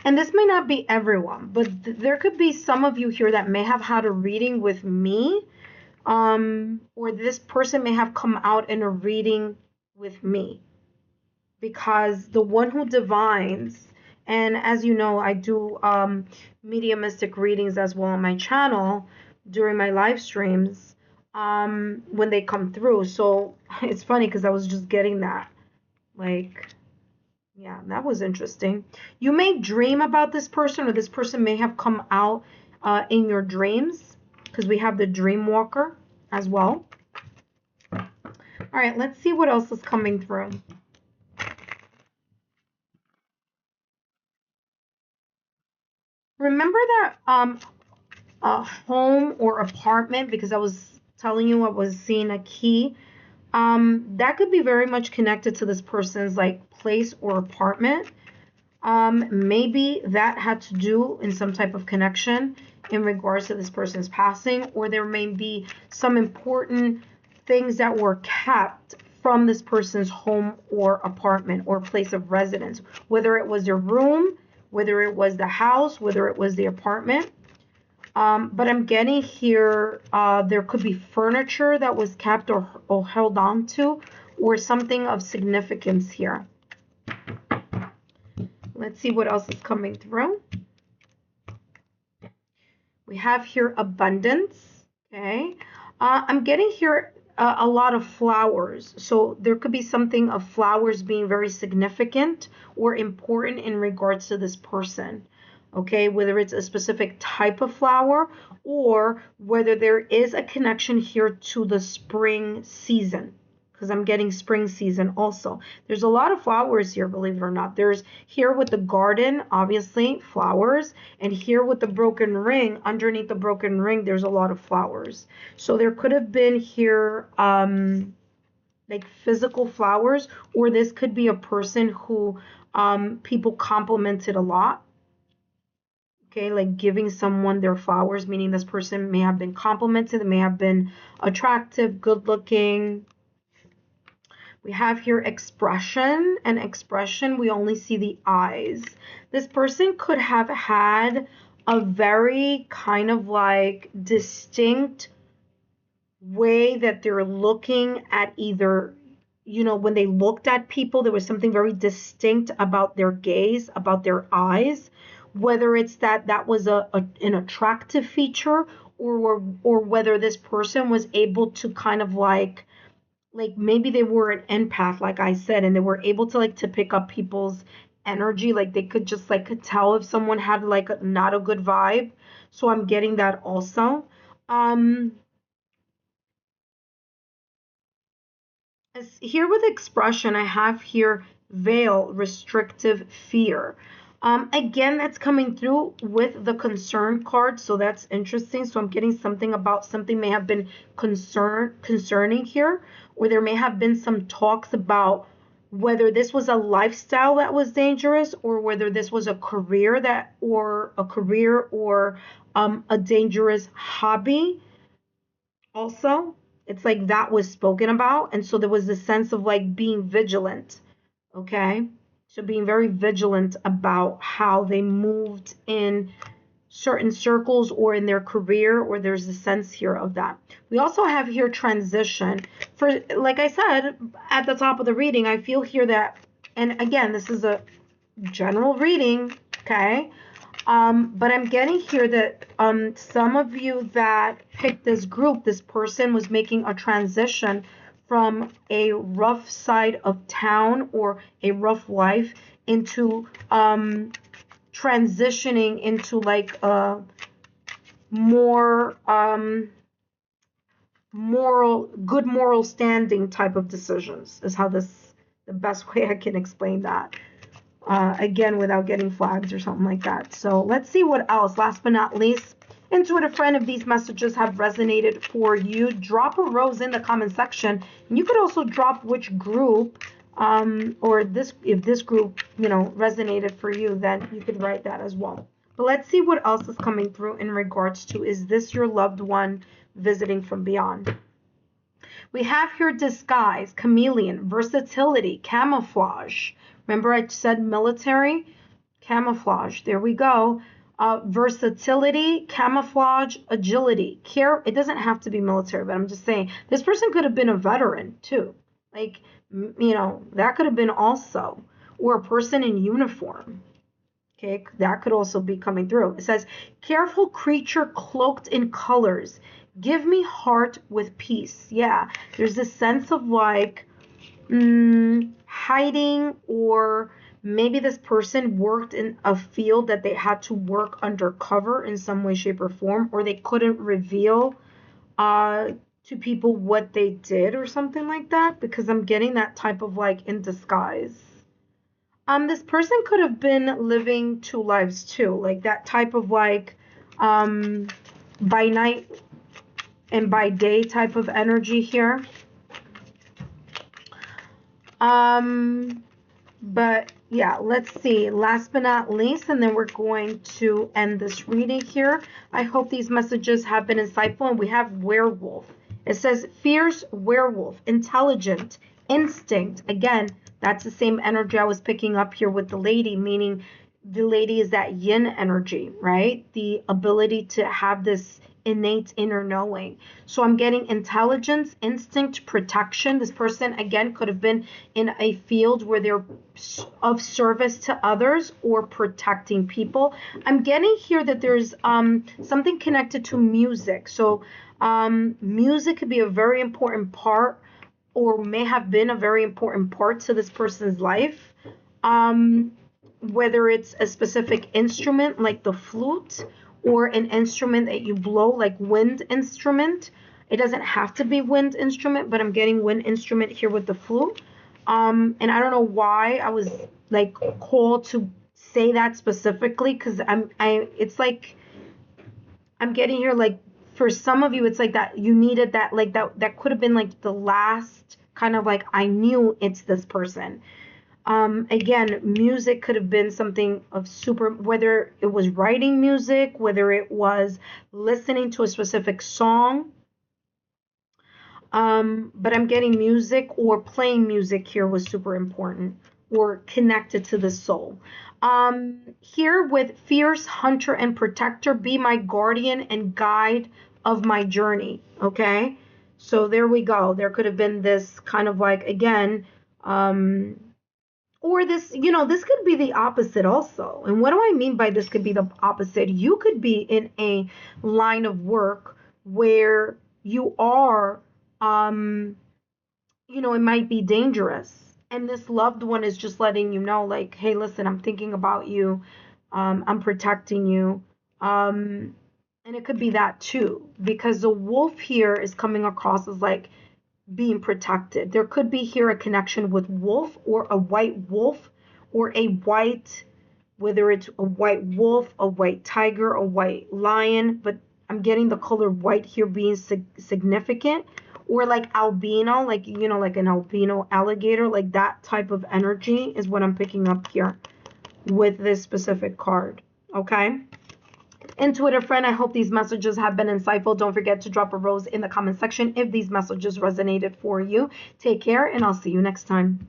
And this may not be everyone, but there could be some of you here that may have had a reading with me, or this person may have come out in a reading with me, because the one who divines, and as you know, I do mediumistic readings as well on my channel during my live streams when they come through. So it's funny because I was just getting that, like, yeah, that was interesting. You may dream about this person, or this person may have come out in your dreams, because we have the dream walker as well. All right, let's see what else is coming through. Remember that a home or apartment, because I was telling you I was seeing a key. That could be very much connected to this person's like place or apartment. Maybe that had to do in some type of connection in regards to this person's passing, or there may be some important things that were kept from this person's home or apartment or place of residence, whether it was their room, whether it was the house, whether it was the apartment. But I'm getting here, there could be furniture that was kept or held on to, or something of significance here. Let's see what else is coming through. We have here abundance. Okay. I'm getting here a lot of flowers. So there could be something of flowers being very significant or important in regards to this person. Okay, whether it's a specific type of flower, or whether there is a connection here to the spring season, because I'm getting spring season also. There's a lot of flowers here, believe it or not. There's here with the garden, obviously, flowers, and here with the broken ring, underneath the broken ring, there's a lot of flowers. So there could have been here like physical flowers, or this could be a person who people complimented a lot. Okay, like giving someone their flowers, meaning this person may have been complimented, they may have been attractive, good looking. We have here expression, and expression, we only see the eyes. This person could have had a very kind of like distinct way that they're looking at, either, you know, when they looked at people, there was something very distinct about their gaze, about their eyes. Whether it's that was an attractive feature, or whether this person was able to kind of like maybe they were an empath, like I said, and they were able to like to pick up people's energy, like they could just like could tell if someone had like not a good vibe. So I'm getting that also. As here with expression, I have here veil, restrictive fear. Again, that's coming through with the concern card, so that's interesting. So I'm getting something about something may have been concerning here, or there may have been some talks about whether this was a lifestyle that was dangerous, or whether this was a career or a dangerous hobby also. It's like that was spoken about, and so there was a sense of like being vigilant. Okay, so being very vigilant about how they moved in certain circles or in their career, or there's a sense here of that. We also have here transition. For, like I said at the top of the reading, I feel here that, and again, this is a general reading, okay, but I'm getting here that some of you that picked this group, this person was making a transition from a rough side of town or a rough life into transitioning into like a more good moral standing type of decisions, is how the best way I can explain that. Again, without getting flags or something like that. So let's see what else. Last but not least, intuitive friend, if these messages have resonated for you, drop a rose in the comment section. And you could also drop which group, or this, if this group, you know, resonated for you, then you could write that as well. But let's see what else is coming through in regards to, is this your loved one visiting from beyond? We have here disguise, chameleon, versatility, camouflage. Remember I said military? camouflage. There we go. Versatility, camouflage, agility, care. It doesn't have to be military, but I'm just saying this person could have been a veteran too. Like, you know, that could have been also, or a person in uniform. Okay, that could also be coming through. It says, careful creature cloaked in colors. Give me heart with peace. Yeah, there's this sense of like hiding, or maybe this person worked in a field that they had to work undercover in some way, shape, or form, or they couldn't reveal to people what they did or something like that, because I'm getting that type of like in disguise. This person could have been living two lives too, like that type of like by night and by day type of energy here. But yeah, let's see. Last but not least, and then we're going to end this reading here. I hope these messages have been insightful. And we have werewolf. It says fierce werewolf, intelligent, instinct. Again, that's the same energy I was picking up here with the lady, meaning the lady is that yin energy, right? The ability to have this innate inner knowing. So I'm getting intelligence, instinct, protection. This person, again, could have been in a field where they're of service to others or protecting people. I'm getting here that there's something connected to music. So music could be a very important part, or may have been a very important part to this person's life. Whether it's a specific instrument like the flute, or an instrument that you blow, like wind instrument. It doesn't have to be wind instrument, but I'm getting wind instrument here with the flute. And I don't know why I was like called to say that specifically, because it's like I'm getting here like for some of you it's like that you needed that, like that could have been like the last kind of like I knew it's this person. Again, music could have been something of super, whether it was writing music, whether it was listening to a specific song. But I'm getting music or playing music here was super important, or connected to the soul. Here with fierce hunter and protector, be my guardian and guide of my journey. Okay. So there we go. There could have been this kind of like, again, or this, you know, this could be the opposite also. And what do I mean by this could be the opposite? You could be in a line of work where you are, you know, it might be dangerous. And this loved one is just letting you know, like, hey, listen, I'm thinking about you. I'm protecting you. And it could be that too, because the wolf here is coming across as like, being protected. There could be here a connection with wolf, or a white wolf, or a white, whether it's a white wolf, a white tiger, a white lion, but I'm getting the color white here being significant, or like albino, like, you know, like an albino alligator, like that type of energy is what I'm picking up here with this specific card. Okay. Intuitive friend, I hope these messages have been insightful. Don't forget to drop a rose in the comment section if these messages resonated for you. Take care, and I'll see you next time.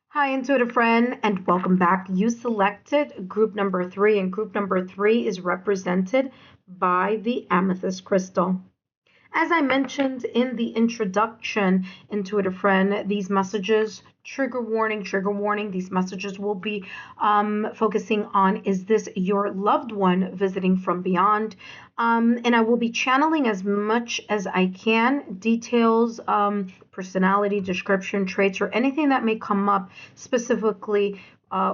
Hi, intuitive friend, and welcome back. You selected group number 3, and group number 3 is represented by the amethyst crystal. As I mentioned in the introduction, intuitive friend, these messages, trigger warning, these messages will be focusing on, is this your loved one visiting from beyond? And I will be channeling as much as I can, details, personality, description, traits, or anything that may come up specifically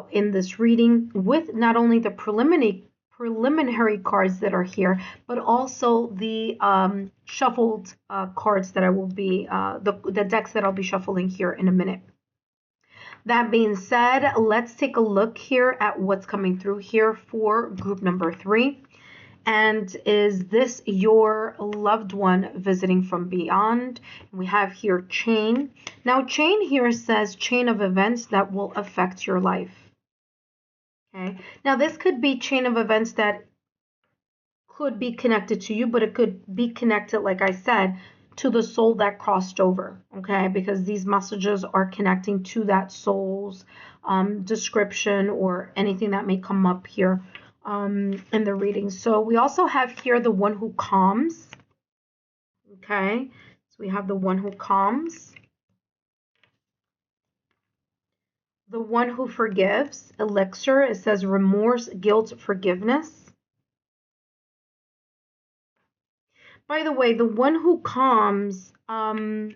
in this reading, with not only the preliminary cards that are here, but also the shuffled cards that I will be, the decks that I'll be shuffling here in a minute. That being said, let's take a look here at what's coming through here for group number 3. And is this your loved one visiting from beyond? We have here chain. Now, chain here says chain of events that will affect your life. Okay. Now, this could be chain of events that could be connected to you, but it could be connected, like I said, to the soul that crossed over, okay? Because these messages are connecting to that soul's description or anything that may come up here in the reading. So we also have here the one who calms, okay? So we have the one who calms, the one who forgives, elixir. It says remorse, guilt, forgiveness. By the way, the one who calms, it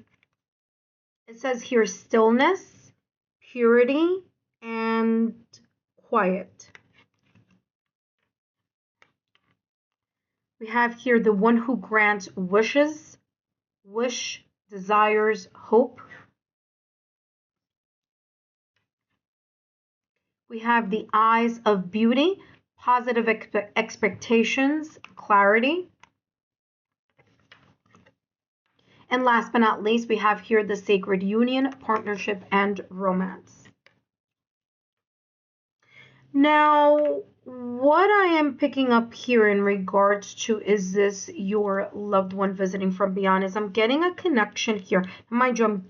says here stillness, purity, and quiet. We have here the one who grants wishes, wish, desires, hope. We have the eyes of beauty, positive expectations, clarity. And last but not least, we have here the sacred union, partnership, and romance. Now, what I am picking up here in regards to, is this your loved one visiting from beyond, is I'm getting a connection here. Mind you,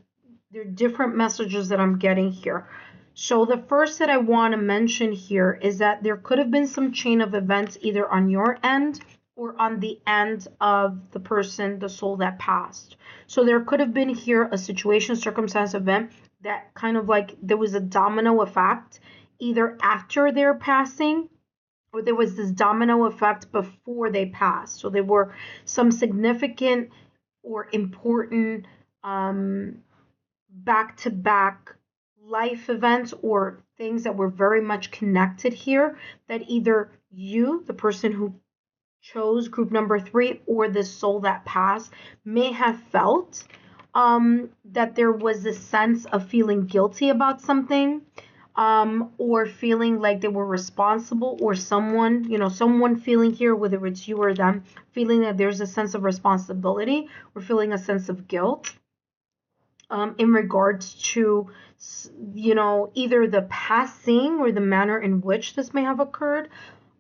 there are different messages that I'm getting here. So the first that I want to mention here is that there could have been some chain of events either on your end or on the end of the person, the soul that passed. So there could have been here a situation, circumstance, event that kind of like there was a domino effect either after their passing, or there was this domino effect before they passed. So there were some significant or important back-to-back life events or things that were very much connected here, that either you, the person who chose group number 3, or the soul that passed may have felt that there was a sense of feeling guilty about something, or feeling like they were responsible, or someone, someone feeling here, whether it's you or them, feeling that there's a sense of responsibility or feeling a sense of guilt in regards to, either the passing or the manner in which this may have occurred.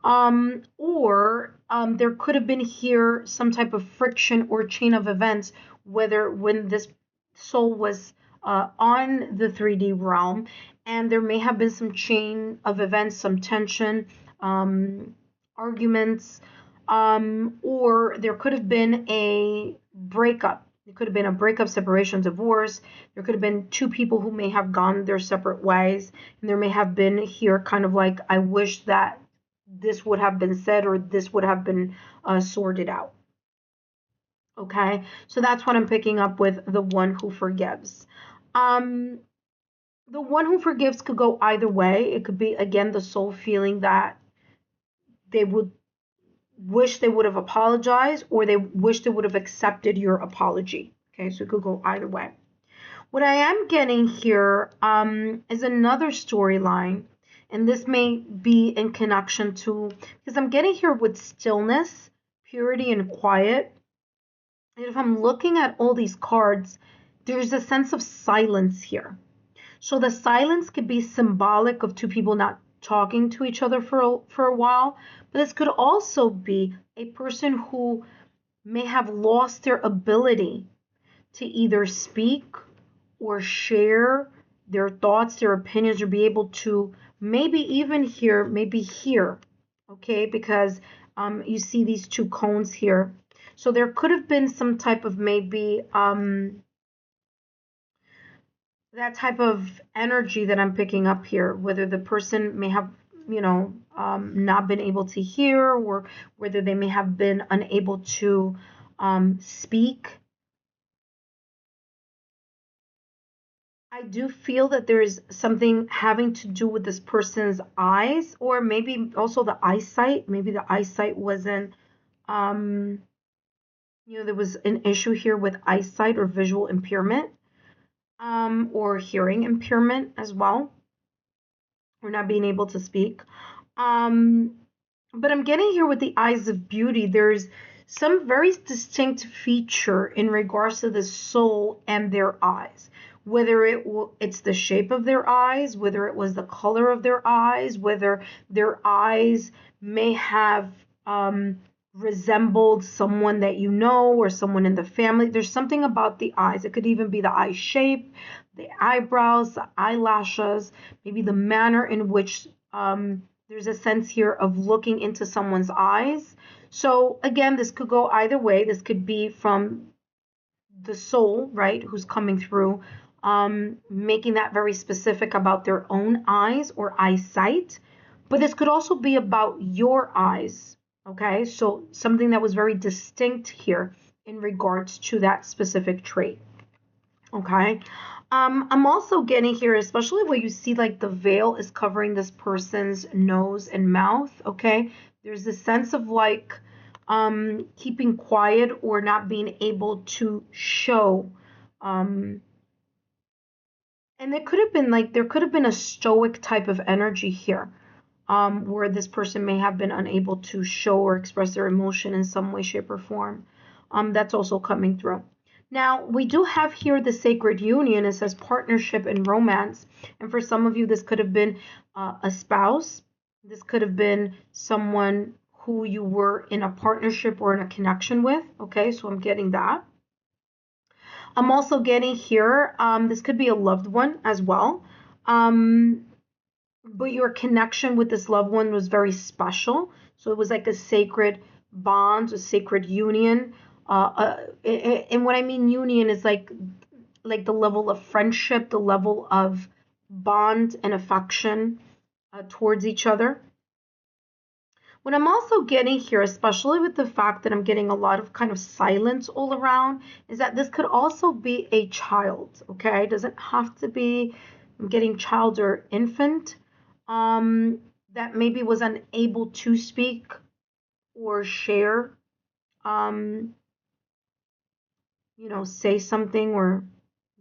Or there could have been here some type of friction or chain of events, whether when this soul was on the 3D realm, and there may have been some chain of events, some tension, arguments, or there could have been a breakup. It could have been a breakup, separation, divorce. There could have been two people who may have gone their separate ways, and there may have been here kind of like, I wish that this would have been said, or this would have been sorted out. Okay, so that's what I'm picking up with the one who forgives. The one who forgives could go either way. It could be, again, the soul feeling that they would wish they would have apologized, or they wish they would have accepted your apology. Okay, so it could go either way. What I am getting here is another storyline, and this may be in connection to, because I'm getting here with stillness, purity, and quiet. And if I'm looking at all these cards, there's a sense of silence here. So the silence could be symbolic of two people not talking to each other for a while, but this could also be a person who may have lost their ability to either speak or share their thoughts, their opinions, or be able to maybe even hear, okay, because you see these two cones here. So there could have been some type of maybe that type of energy that I'm picking up here, whether the person may have, not been able to hear, or whether they may have been unable to speak. I do feel that there is something having to do with this person's eyes, or maybe also the eyesight. Maybe the eyesight wasn't, there was an issue here with eyesight or visual impairment, or hearing impairment as well, or not being able to speak. But I'm getting here with the eyes of beauty. There's some very distinct feature in regards to the soul and their eyes. Whether it's the shape of their eyes, whether it was the color of their eyes, whether their eyes may have resembled someone that you know or someone in the family. There's something about the eyes. It could even be the eye shape, the eyebrows, the eyelashes, maybe the manner in which there's a sense here of looking into someone's eyes. So again, this could go either way. This could be from the soul, right, who's coming through, making that very specific about their own eyes or eyesight. But this could also be about your eyes, okay? So something that was very distinct here in regards to that specific trait, okay? I'm also getting here, especially where you see like the veil is covering this person's nose and mouth, okay? There's this sense of like keeping quiet or not being able to show. And it could have been like, there could have been a stoic type of energy here, where this person may have been unable to show or express their emotion in some way, shape, or form. That's also coming through. Now, we do have here the sacred union. It says partnership and romance. And for some of you, this could have been a spouse. This could have been someone who you were in a partnership or in a connection with. Okay, so I'm getting that. I'm also getting here, this could be a loved one as well. But your connection with this loved one was very special. So it was like a sacred bond, a sacred union. And what I mean union is like the level of friendship, the level of bond and affection towards each other. What I'm also getting here, especially with the fact that I'm getting a lot of kind of silence all around, is that this could also be a child, okay? It doesn't have to be, I'm getting child or infant, that maybe was unable to speak or share, say something, or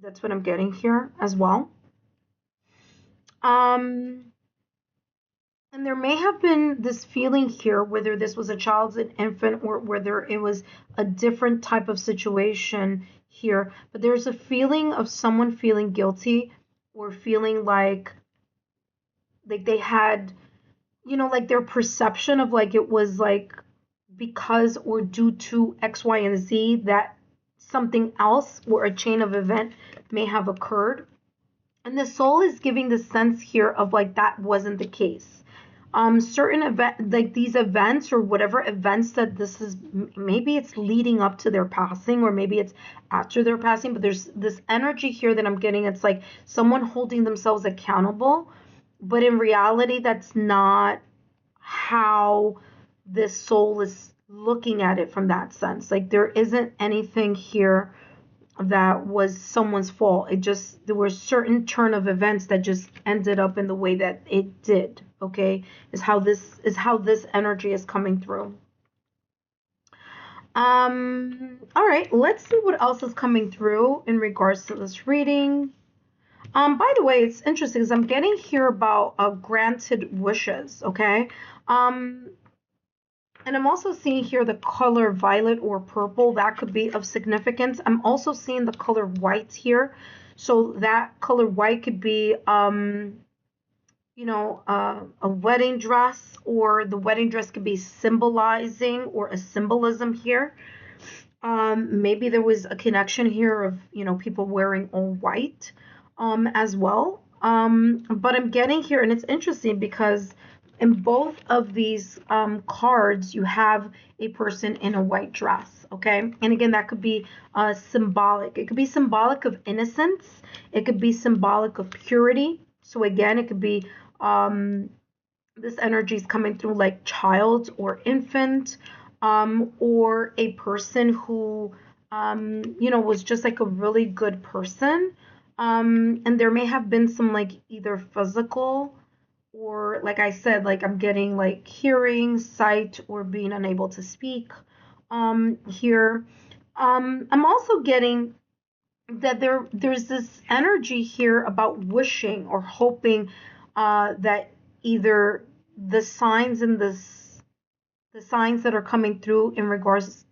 that's what I'm getting here as well. And there may have been this feeling here, whether this was a child, an infant, or whether it was a different type of situation here. But there's a feeling of someone feeling guilty or feeling like they had, like their perception of like it was like because or due to X, Y, and Z that something else or a chain of event may have occurred. And the soul is giving the sense here of like that wasn't the case. Certain event, like these events or whatever events that this is, maybe it's leading up to their passing or maybe it's after their passing, but there's this energy here that I'm getting. It's like someone holding themselves accountable, but in reality, that's not how this soul is looking at it from that sense. Like there isn't anything here that was someone's fault. There were certain turn of events that just ended up in the way that it did, okay? Is how this energy is coming through. All right, let's see what else is coming through in regards to this reading. By the way, it's interesting because I'm getting here about granted wishes, okay? And I'm also seeing here the color violet or purple. That could be of significance. I'm also seeing the color white here. So that color white could be, a wedding dress, or the wedding dress could be symbolizing or a symbolism here. Maybe there was a connection here of, people wearing all white as well. But I'm getting here, and it's interesting because in both of these cards, you have a person in a white dress, okay? And again, that could be symbolic. It could be symbolic of innocence. It could be symbolic of purity. So again, it could be this energy is coming through like child or infant, or a person who, was just like a really good person. And there may have been some like either physical or like I said, like I'm getting like hearing, sight, or being unable to speak here. I'm also getting that there's this energy here about wishing or hoping that either the signs that are coming through in regards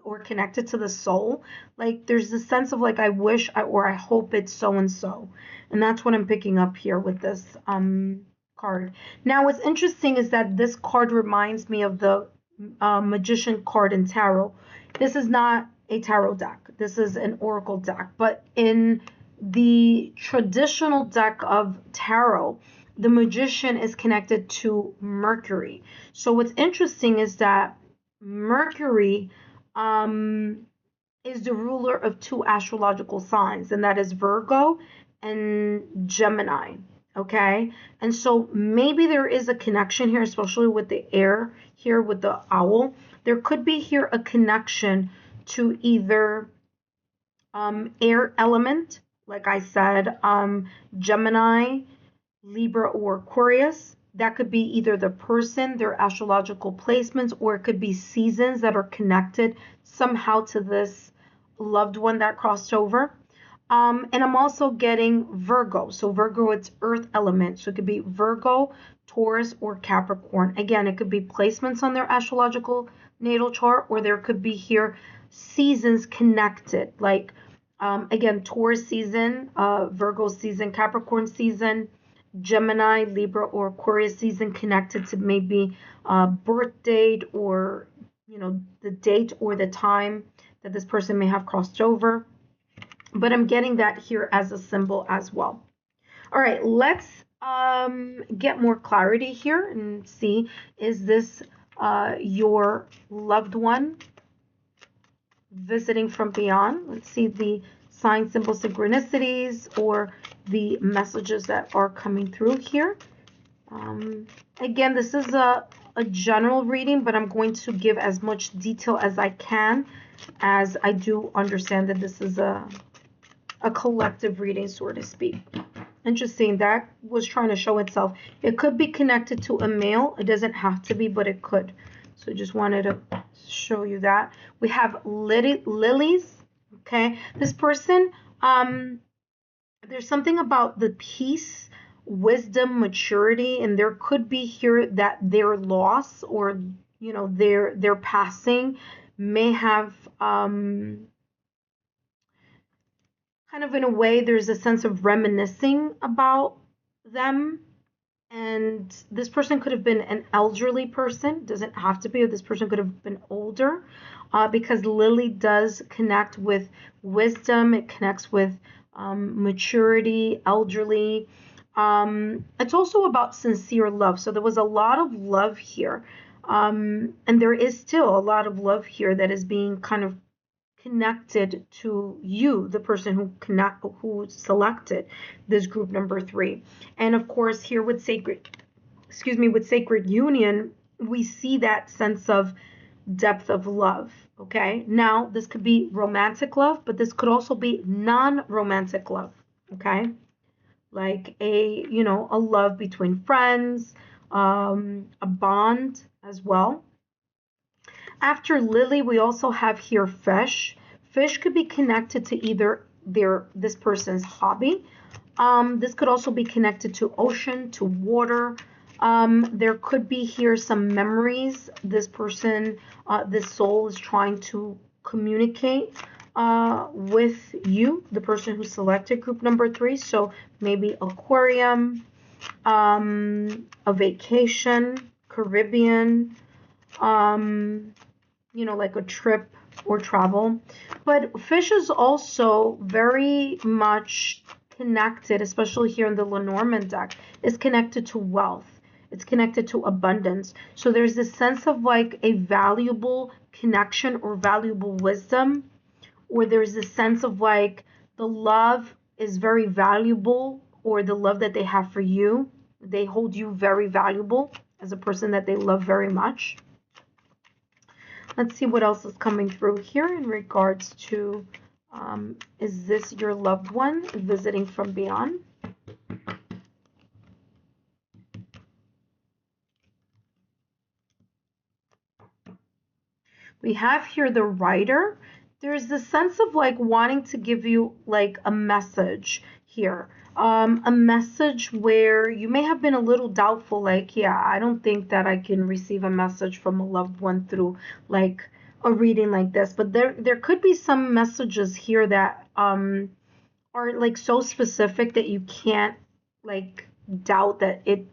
or connected to the soul, like there's this sense of like I wish or I hope it's so and so, and that's what I'm picking up here with this card. Now, what's interesting is that this card reminds me of the Magician card in tarot. This is not a tarot deck. This is an oracle deck. But in the traditional deck of tarot, the Magician is connected to Mercury. So what's interesting is that Mercury is the ruler of two astrological signs, and that is Virgo and Gemini. Okay, and so maybe there is a connection here, especially with the air here with the owl. There could be here a connection to either air element, like I said, Gemini, Libra, or Aquarius. That could be either the person, their astrological placements, or it could be seasons that are connected somehow to this loved one that crossed over. And I'm also getting Virgo. So Virgo, it's earth element. So it could be Virgo, Taurus, or Capricorn. Again, it could be placements on their astrological natal chart, or there could be here seasons connected. Like, again, Taurus season, Virgo season, Capricorn season, Gemini, Libra, or Aquarius season connected to maybe birth date, or, you know, the date or the time that this person may have crossed over. But I'm getting that here as a symbol as well. All right, let's get more clarity here and see, is this your loved one visiting from beyond? Let's see the sign, symbol, synchronicities, or the messages that are coming through here. Again, this is a general reading, but I'm going to give as much detail as I can, as I do understand that this is a collective reading, so to speak. Interesting, that was trying to show itself. It could be connected to a male. It doesn't have to be, but it could. So just wanted to show you that. We have lilies. Okay, this person, there's something about the peace, wisdom, maturity, and there could be here that their loss, or, you know, their passing may have kind of, in a way, there's a sense of reminiscing about them. And this person could have been an elderly person. Doesn't have to be. This person could have been older, because Lily does connect with wisdom. It connects with maturity, elderly. It's also about sincere love. So there was a lot of love here. And there is still a lot of love here that is being kind of connected to you, the person who selected this group number 3. And of course, here with sacred union, we see that sense of depth of love. Okay, now this could be romantic love, but this could also be non-romantic love. Okay, like a love between friends, a bond as well. After Lily, we also have here fish. Fish could be connected to either this person's hobby. This could also be connected to ocean, to water. There could be here some memories. This person, this soul is trying to communicate with you, the person who selected group number 3. So maybe aquarium, a vacation, Caribbean, like a trip or travel. But fish is also very much connected, especially here in the Lenormand deck, is connected to wealth. It's connected to abundance. So there's this sense of like a valuable connection or valuable wisdom, or there's this sense of like the love is very valuable, or the love that they have for you, they hold you very valuable as a person that they love very much. Let's see what else is coming through here in regards to, is this your loved one visiting from beyond? We have here the writer. There's this sense of like wanting to give you like a message here. A message where you may have been a little doubtful, like, yeah, I don't think that I can receive a message from a loved one through like a reading like this. But there could be some messages here that are like so specific that you can't like doubt that it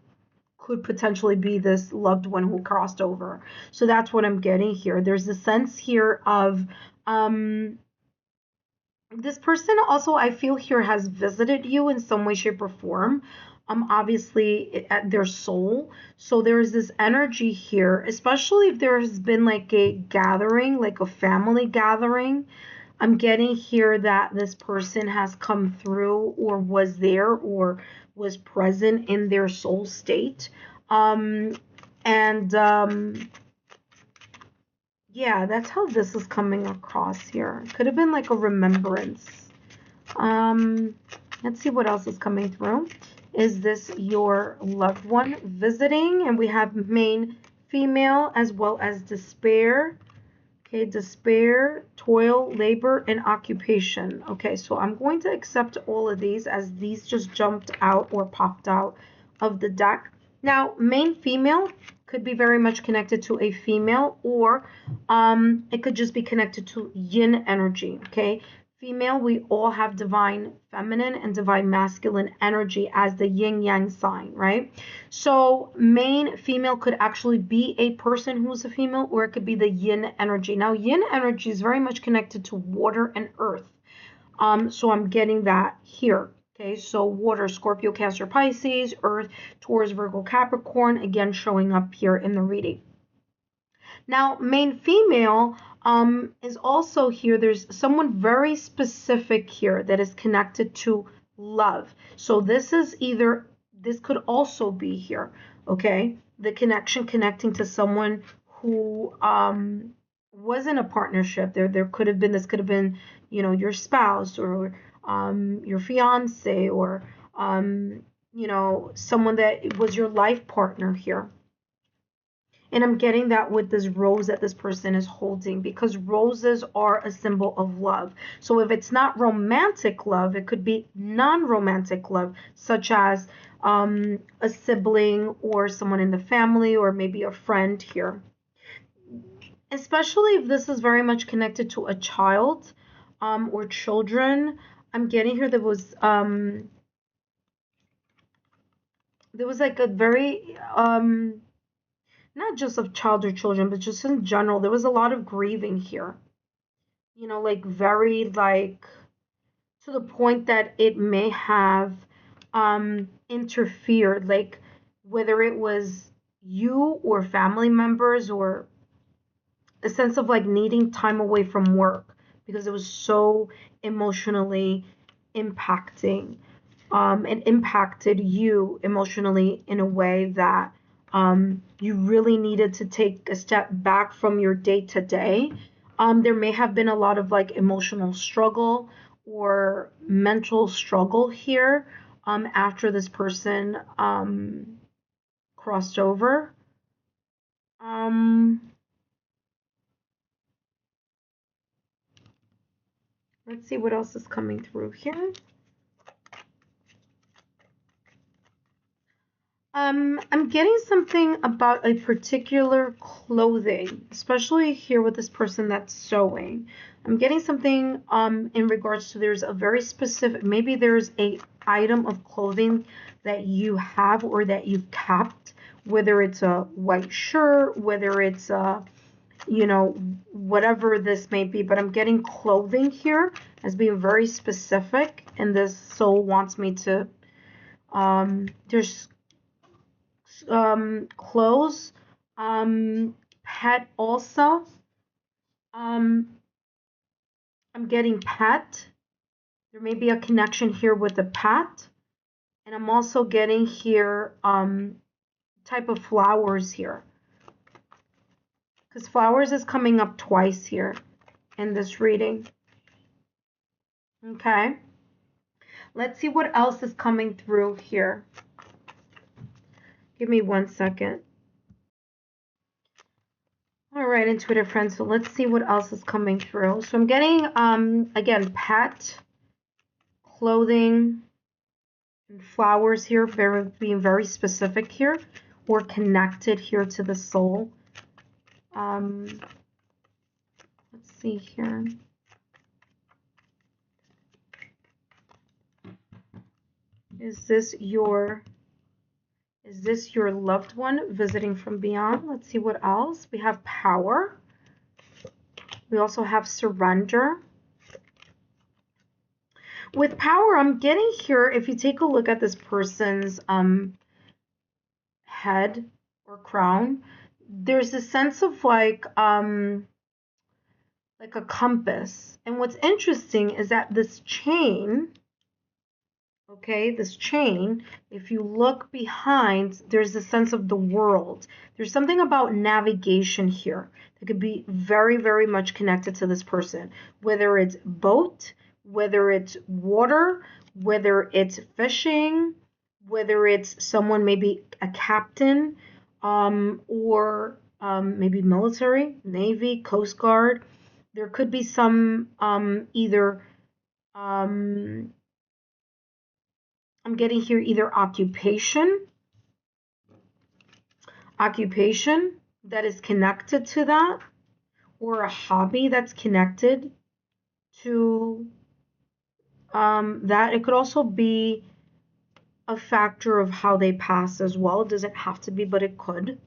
could potentially be this loved one who crossed over. So that's what I'm getting here. There's a sense here of this person also, I feel here, has visited you in some way, shape, or form. Obviously at their soul. So there's this energy here, especially if there has been like a gathering, like a family gathering. I'm getting here that this person has come through or was there or was present in their soul state. And yeah, that's how this is coming across here. Could have been like a remembrance. Let's see what else is coming through. Is this your loved one visiting? And we have main female as well as despair. Okay, despair, toil, labor, and occupation. Okay, so I'm going to accept all of these as these just jumped out or popped out of the deck. Now, main female could be very much connected to a female, or it could just be connected to yin energy, okay? Female, we all have divine feminine and divine masculine energy as the yin yang sign, right? So main female could actually be a person who's a female, or it could be the yin energy. Now, yin energy is very much connected to water and earth. So I'm getting that here. Okay, so water, Scorpio, Cancer, Pisces, earth, Taurus, Virgo, Capricorn, again showing up here in the reading. Now, main female is also here. There's someone very specific here that is connected to love. So this is either, this could also be here, okay? The connection connecting to someone who was in a partnership. There could have been, this could have been, you know, your spouse or your fiance or, you know, someone that was your life partner here. And I'm getting that with this rose that this person is holding, because roses are a symbol of love. So if it's not romantic love, it could be non-romantic love, such as a sibling or someone in the family or maybe a friend here. Especially if this is very much connected to a child or children. I'm getting here there was like a very not just of child or children, but just in general, there was a lot of grieving here. You know, like very like to the point that it may have interfered, like whether it was you or family members, or a sense of like needing time away from work because it was so emotionally impacting, and impacted you emotionally in a way that you really needed to take a step back from your day to day. There may have been a lot of like emotional struggle or mental struggle here after this person crossed over. Let's see what else is coming through here. I'm getting something about a particular clothing, especially here with this person that's sewing. I'm getting something in regards to, there's a very specific, maybe there's a item of clothing that you have or that you've kept, whether it's a white shirt, whether it's a, you know, whatever this may be, but I'm getting clothing here as being very specific, and this soul wants me to, there's clothes, pet also. I'm getting pet. There may be a connection here with the pet. And I'm also getting here type of flowers here. Because flowers is coming up twice here in this reading. Okay. Let's see what else is coming through here. Give me 1 second. All right, intuitive friends, so let's see what else is coming through. So I'm getting, again, pet, clothing, and flowers here, being very specific here, or connected here to the soul. Let's see here. Is this your Is this your loved one visiting from beyond? Let's see what else. We have power. We also have surrender. With power, I'm getting here, if you take a look at this person's head or crown, there's a sense of like a compass. And what's interesting is that this chain, okay, this chain, if you look behind, there's a sense of the world. There's something about navigation here that could be very, very much connected to this person, whether it's boat, whether it's water, whether it's fishing, whether it's someone, maybe a captain, or maybe military, Navy, Coast Guard. There could be some either I'm getting here either occupation that is connected to that, or a hobby that's connected to that. It could also be a factor of how they pass as well. It doesn't have to be, but it could.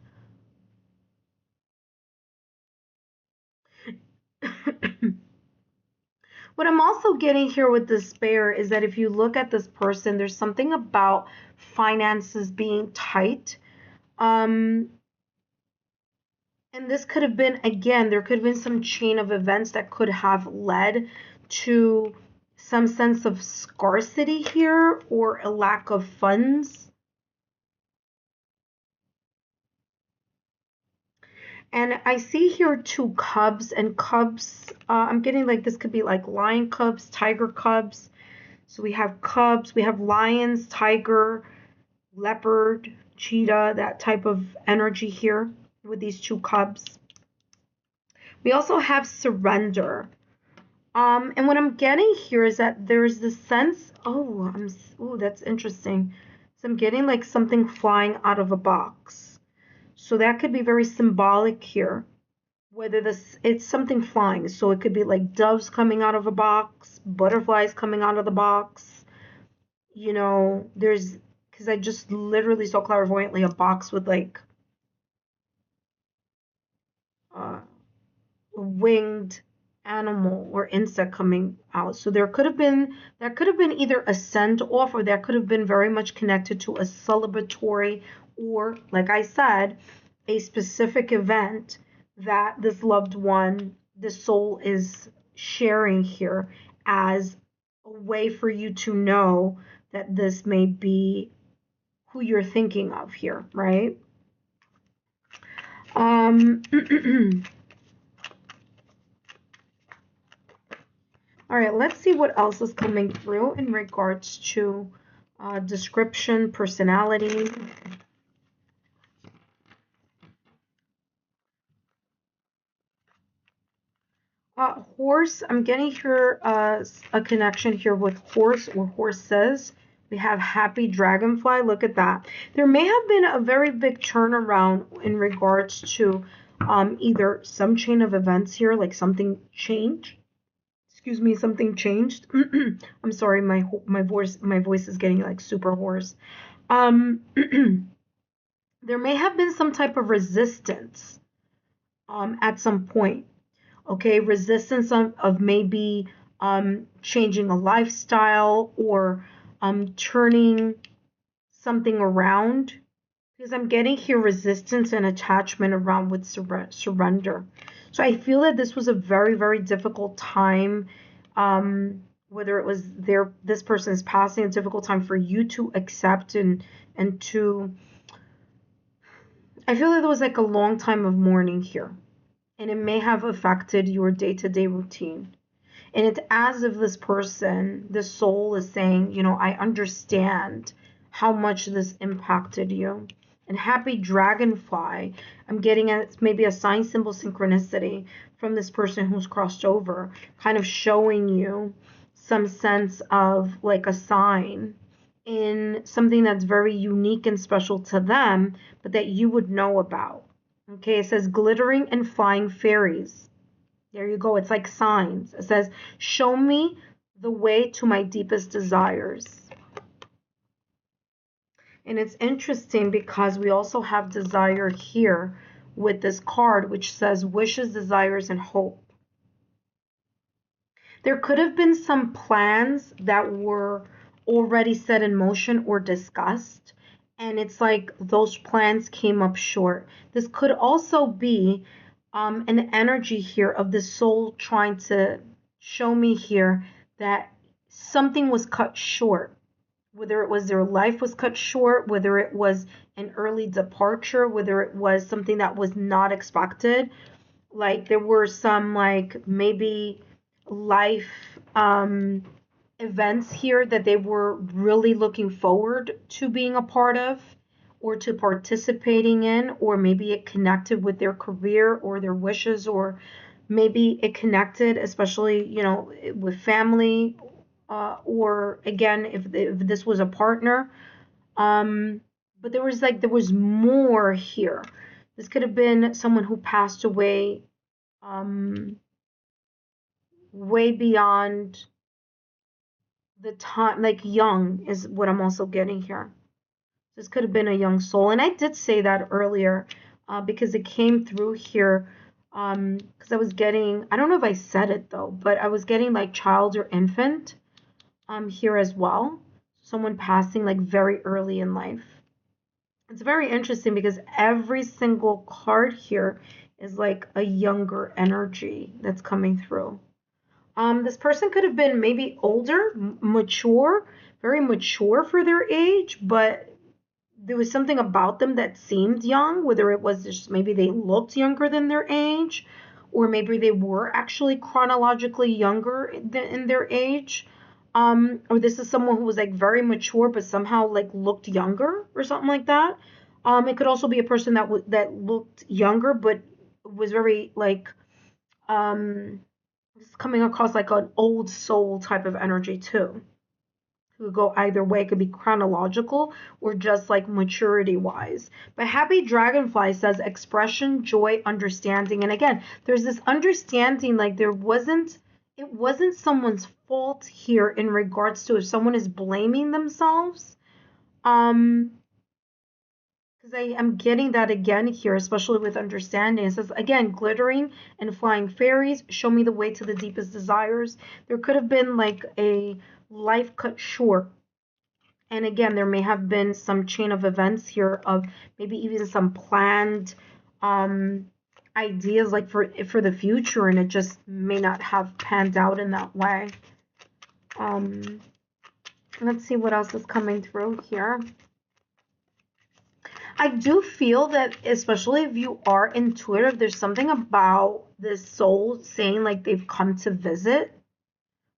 What I'm also getting here with despair is that if you look at this person, there's something about finances being tight. And this could have been, again, there could have been some chain of events that could have led to some sense of scarcity here, or a lack of funds. And I see here two cubs, and cubs, I'm getting like this could be like lion cubs, tiger cubs. So we have cubs, we have lions, tiger, leopard, cheetah, that type of energy here with these two cubs. We also have surrender. And what I'm getting here is that there's this sense, oh, that's interesting. So I'm getting like something flying out of a box. So that could be very symbolic here, whether it's something flying. So it could be like doves coming out of a box, butterflies coming out of the box. You know, because I just literally saw clairvoyantly a box with like a winged animal or insect coming out. So that could have been either a send off, or that could have been very much connected to a celebratory, or like I said, a specific event that this loved one, the soul, is sharing here as a way for you to know that this may be who you're thinking of here, right? All right, let's see what else is coming through in regards to description, personality. Horse, I'm getting here a connection here with horse or horses. We have happy dragonfly. Look at that. There may have been a very big turnaround in regards to either some chain of events here, like something changed. Excuse me, something changed. I'm sorry, my voice is getting like super hoarse. There may have been some type of resistance at some point. Okay, resistance of maybe changing a lifestyle, or turning something around, because I'm getting here resistance and attachment around with surrender. So I feel that this was a very, very difficult time, whether it was this person is passing, a difficult time for you to accept and to, I feel that there was like a long time of mourning here. And it may have affected your day-to-day routine. And it's as if this person, the soul, is saying, you know, I understand how much this impacted you. And happy dragonfly, I'm getting it's maybe a sign, symbol, synchronicity from this person who's crossed over, kind of showing you some sense of like a sign in something that's very unique and special to them, but that you would know about. Okay, it says glittering and flying fairies. There you go. It's like signs. It says, show me the way to my deepest desires. And it's interesting because we also have desire here with this card, which says wishes, desires, and hope. There could have been some plans that were already set in motion or discussed, and it's like those plans came up short. This could also be an energy here of the soul trying to show me here that something was cut short, whether it was their life was cut short, whether it was an early departure, whether it was something that was not expected. Like there were some like maybe life events here that they were really looking forward to being a part of or to participating in, or maybe it connected with their career or their wishes, or maybe it connected, especially, you know, with family, or again, if this was a partner. But there was more here. This could have been someone who passed away way beyond the time, like young is what I'm also getting here. This could have been a young soul. And I did say that earlier because it came through here. Because I was getting, I don't know if I said it though, but I was getting like child or infant here as well. Someone passing like very early in life. It's very interesting because every single card here is like a younger energy that's coming through. This person could have been maybe older, mature, very mature for their age, but there was something about them that seemed young, whether it was just maybe they looked younger than their age, or maybe they were actually chronologically younger in their age. Or this is someone who was like very mature, but somehow like looked younger or something like that. It could also be a person that looked younger, but was very like, it's coming across like an old soul type of energy too. It could go either way. It could be chronological or just like maturity wise. But Happy Dragonfly says expression, joy, understanding. And again, there's this understanding like it wasn't someone's fault here in regards to if someone is blaming themselves. Because I am getting that again here, especially with understanding. It says, again, glittering and flying fairies, show me the way to the deepest desires. There could have been like a life cut short. And again, there may have been some chain of events here of maybe even some planned ideas like for the future, and it just may not have panned out in that way. Let's see what else is coming through here. I do feel that, especially if you are intuitive, there's something about this soul saying like they've come to visit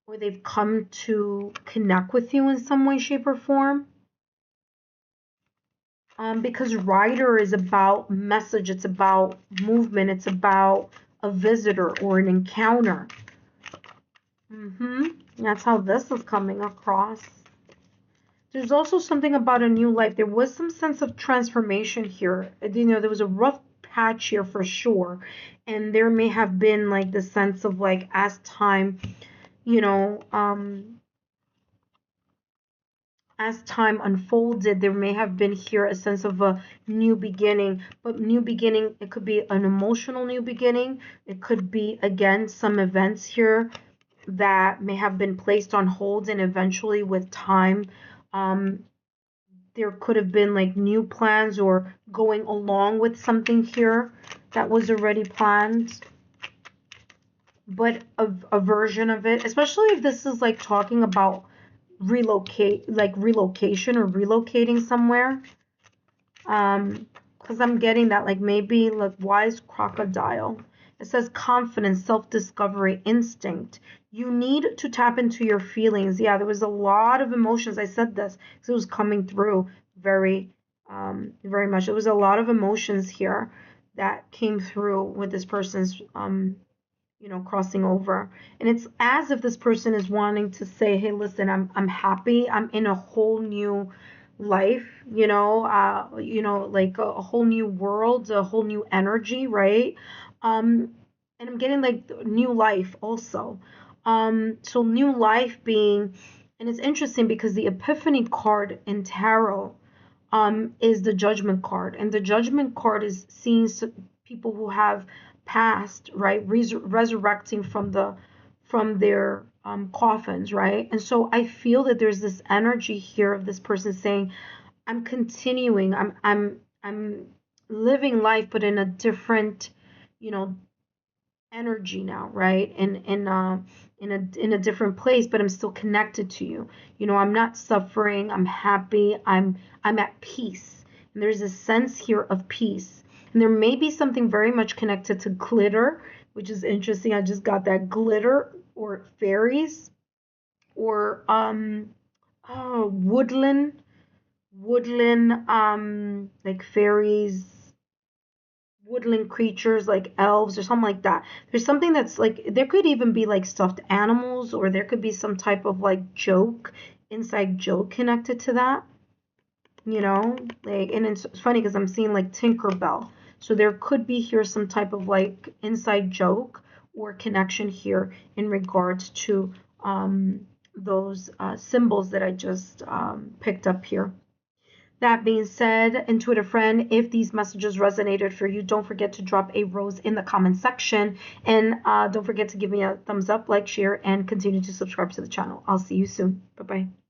or they've come to connect with you in some way, shape, or form. Because Rider is about message, it's about movement, it's about a visitor or an encounter. That's how this is coming across. There's also something about a new life. There was some sense of transformation here. You know, there was a rough patch here for sure. And there may have been like the sense of like as time, you know, as time unfolded, there may have been here a sense of a new beginning. But new beginning, it could be an emotional new beginning. It could be, again, some events here that may have been placed on hold, and eventually with time, there could have been like new plans or going along with something here that was already planned. But a version of it, especially if this is like talking about relocation or relocating somewhere. Because I'm getting that like maybe like wise crocodile. It says confidence, self-discovery, instinct. You need to tap into your feelings. Yeah, there was a lot of emotions. I said this because it was coming through very much. It was a lot of emotions here that came through with this person's you know, crossing over. And it's as if this person is wanting to say, hey, listen, I'm happy. I'm in a whole new life, you know, like a whole new world, a whole new energy, right? And I'm getting like new life also. So new life being, and it's interesting because the Epiphany card in tarot, is the Judgment card. And the Judgment card is seeing people who have passed, right, resurrecting from their coffins, right? And so I feel that there's this energy here of this person saying, I'm continuing, I'm living life, but in a different, you know, energy now, right? In a different place, but I'm still connected to you. You know, I'm not suffering, I'm happy, I'm at peace. And there's a sense here of peace. And there may be something very much connected to glitter, which is interesting. I just got that, glitter or fairies or woodland like fairies, woodland creatures like elves or something like that. There's something that's like, there could even be like stuffed animals, or there could be some type of like joke, inside joke connected to that, you know, like, and it's funny because I'm seeing like Tinkerbell. So there could be here some type of like inside joke or connection here in regards to those symbols that I just picked up here. That being said, intuitive friend, if these messages resonated for you, don't forget to drop a rose in the comment section. And don't forget to give me a thumbs up, like, share, and continue to subscribe to the channel. I'll see you soon. Bye-bye.